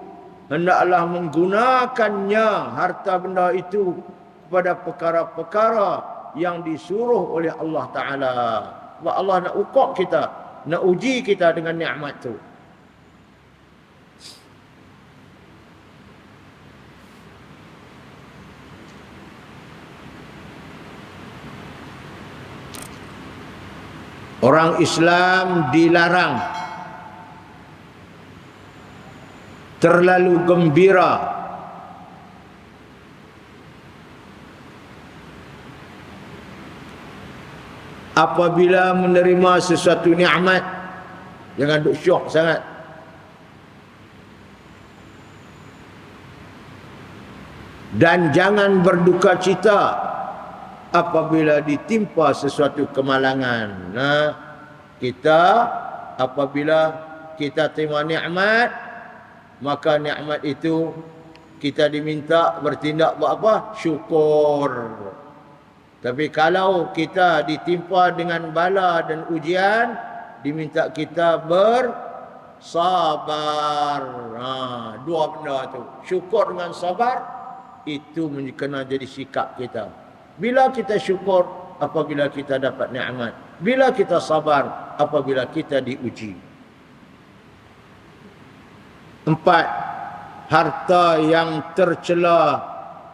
hendaklah menggunakannya harta benda itu pada perkara-perkara yang disuruh oleh Allah Ta'ala. Sebab Allah nak ukur kita, nak uji kita dengan nikmat tu. Orang Islam dilarang terlalu gembira apabila menerima sesuatu nikmat. Jangan duk syok sangat. Dan jangan berduka cita apabila ditimpa sesuatu kemalangan. Nah, kita apabila kita terima nikmat, maka nikmat itu kita diminta bertindak buat apa? Syukur. Tapi kalau kita ditimpa dengan bala dan ujian, diminta kita bersabar. Dua benda tu. Syukur dengan sabar, itu kena jadi sikap kita. Bila kita syukur apabila kita dapat nikmat, bila kita sabar apabila kita diuji. 4. Harta yang tercela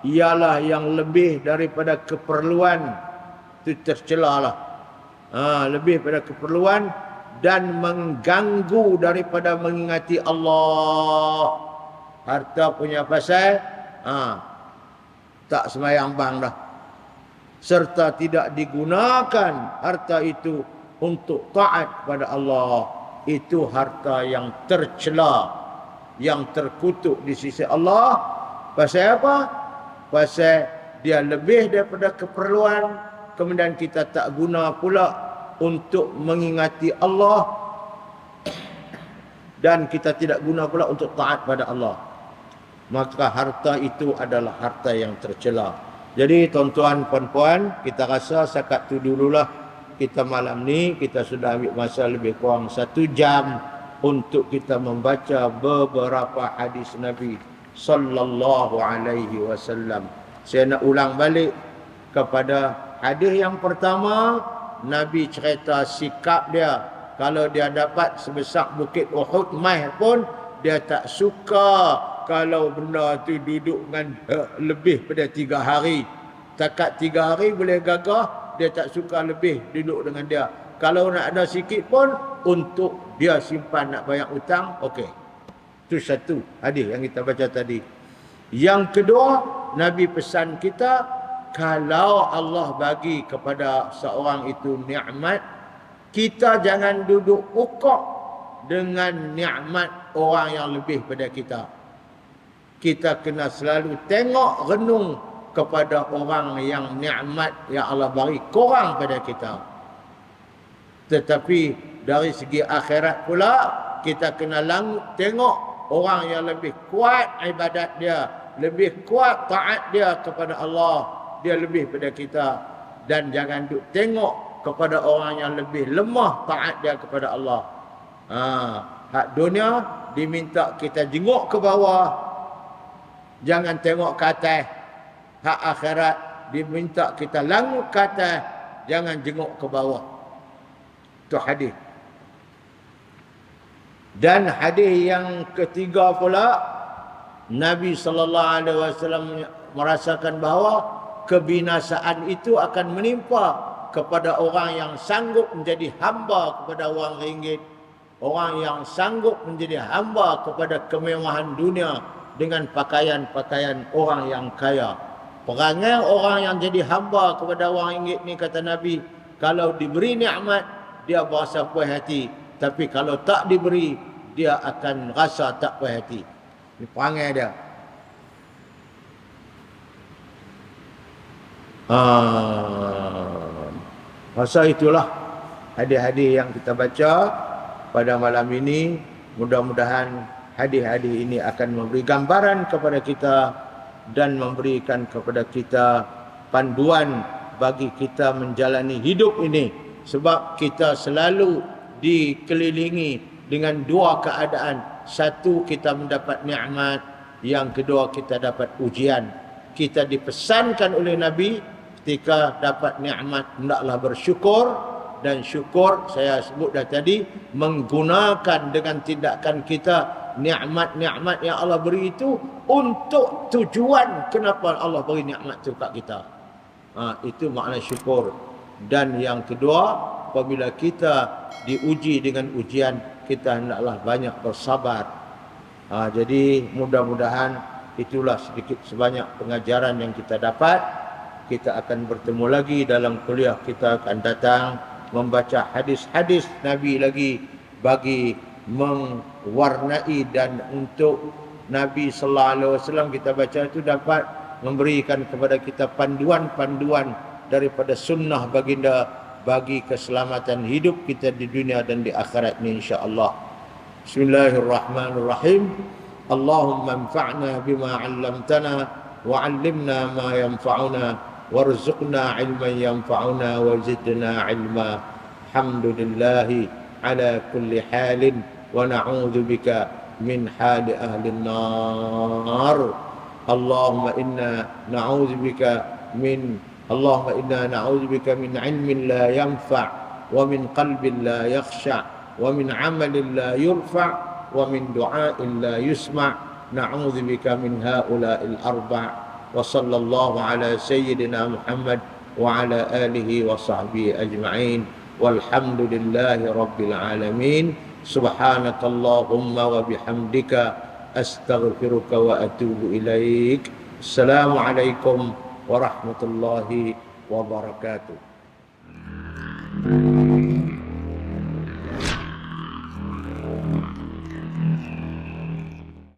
ialah yang lebih daripada keperluan. Itu tercela lah. Lebih daripada keperluan dan mengganggu daripada mengingati Allah. Harta punya pasal tak sembahyang bang dah. Serta tidak digunakan harta itu untuk taat kepada Allah. Itu harta yang tercela, yang terkutuk di sisi Allah. Pasal apa? Pasal dia lebih daripada keperluan, kemudian kita tak guna pula untuk mengingati Allah, dan kita tidak guna pula untuk taat pada Allah. Maka harta itu adalah harta yang tercela. Jadi tuan-tuan, puan-puan, kita rasa setakat tu dululah kita malam ni. Kita sudah ambil masa lebih kurang 1 jam untuk kita membaca beberapa hadis Nabi sallallahu alaihi wasallam. Saya nak ulang balik kepada hadis yang pertama. Nabi cerita sikap dia. Kalau dia dapat sebesar bukit Uhud mai pun, dia tak suka kalau benda tu duduk dengan lebih pada 3 hari. Takat 3 hari boleh gagah, dia tak suka lebih duduk dengan dia. Kalau nak ada sikit pun untuk dia simpan nak bayar hutang, okey. Itu satu hadis yang kita baca tadi. Yang kedua, Nabi pesan kita, kalau Allah bagi kepada seorang itu nikmat, kita jangan duduk ukok dengan nikmat orang yang lebih pada kita. Kita kena selalu tengok, renung kepada orang yang nikmat yang Allah bagi kurang pada kita. Tetapi dari segi akhirat pula, kita kena tengok orang yang lebih kuat ibadat dia, lebih kuat taat dia kepada Allah, dia lebih pada kita. Dan jangan duk tengok kepada orang yang lebih lemah taat dia kepada Allah. Hak dunia diminta kita jenguk ke bawah, jangan tengok ke atas. Hak akhirat diminta kita langut ke atas, jangan jenguk ke bawah. Itu hadis. Dan hadis yang ketiga pula, Nabi SAW merasakan bahawa kebinasaan itu akan menimpa kepada orang yang sanggup menjadi hamba kepada wang ringgit, orang yang sanggup menjadi hamba kepada kemewahan dunia dengan pakaian-pakaian orang yang kaya. Perangai orang yang jadi hamba kepada wang ringgit ni, kata Nabi, kalau diberi nikmat dia berasa puas hati, tapi kalau tak diberi dia akan rasa tak puas hati. Ini perangai dia. Masa itulah hadis-hadis yang kita baca pada malam ini. Mudah-mudahan hadis-hadis ini akan memberi gambaran kepada kita dan memberikan kepada kita panduan bagi kita menjalani hidup ini. Sebab kita selalu dikelilingi dengan dua keadaan. Satu, kita mendapat nikmat. Yang kedua, kita dapat ujian. Kita dipesankan oleh Nabi, ketika dapat nikmat hendaklah bersyukur. Dan syukur, saya sebut dah tadi, menggunakan dengan tindakan kita nikmat-nikmat yang Allah beri itu untuk tujuan kenapa Allah beri nikmat itu kat kita. Itu makna syukur. Dan yang kedua, apabila kita diuji dengan ujian, kita hendaklah banyak bersabar. Jadi mudah-mudahan itulah sedikit sebanyak pengajaran yang kita dapat. Kita akan bertemu lagi dalam kuliah kita akan datang, membaca hadis-hadis Nabi lagi bagi mewarnai, dan untuk Nabi sallallahu alaihi wasallam kita baca itu dapat memberikan kepada kita panduan-panduan daripada sunnah baginda bagi keselamatan hidup kita di dunia dan di akhirat ini insya-Allah. Bismillahirrahmanirrahim. Allahumma anfa'na bima 'allamtana wa 'allimna ma yanfa'una warzuqna 'ilman yanfa'una wa zidna 'ilma. Alhamdulillahi ala kulli halin wa na'udzu bika min hali ahli an-nar. Allahumma inna na'udzu bika min 'ilmin la yanfa' wa min qalbin la yakhsha' wa min 'amalin la yurfa' wa min du'a'in la yusma'. Na'udzu bika min ha'ula'il arba'. Wa sallallahu ala sayyidina Muhammad wa ala alihi wa sahbihi ajma'in. Walhamdulillahi rabbil alamin. Subhanakallahumma wa bihamdika astaghfiruka wa atubu ilaik. Assalamualaikum warahmatullahi wabarakatuh.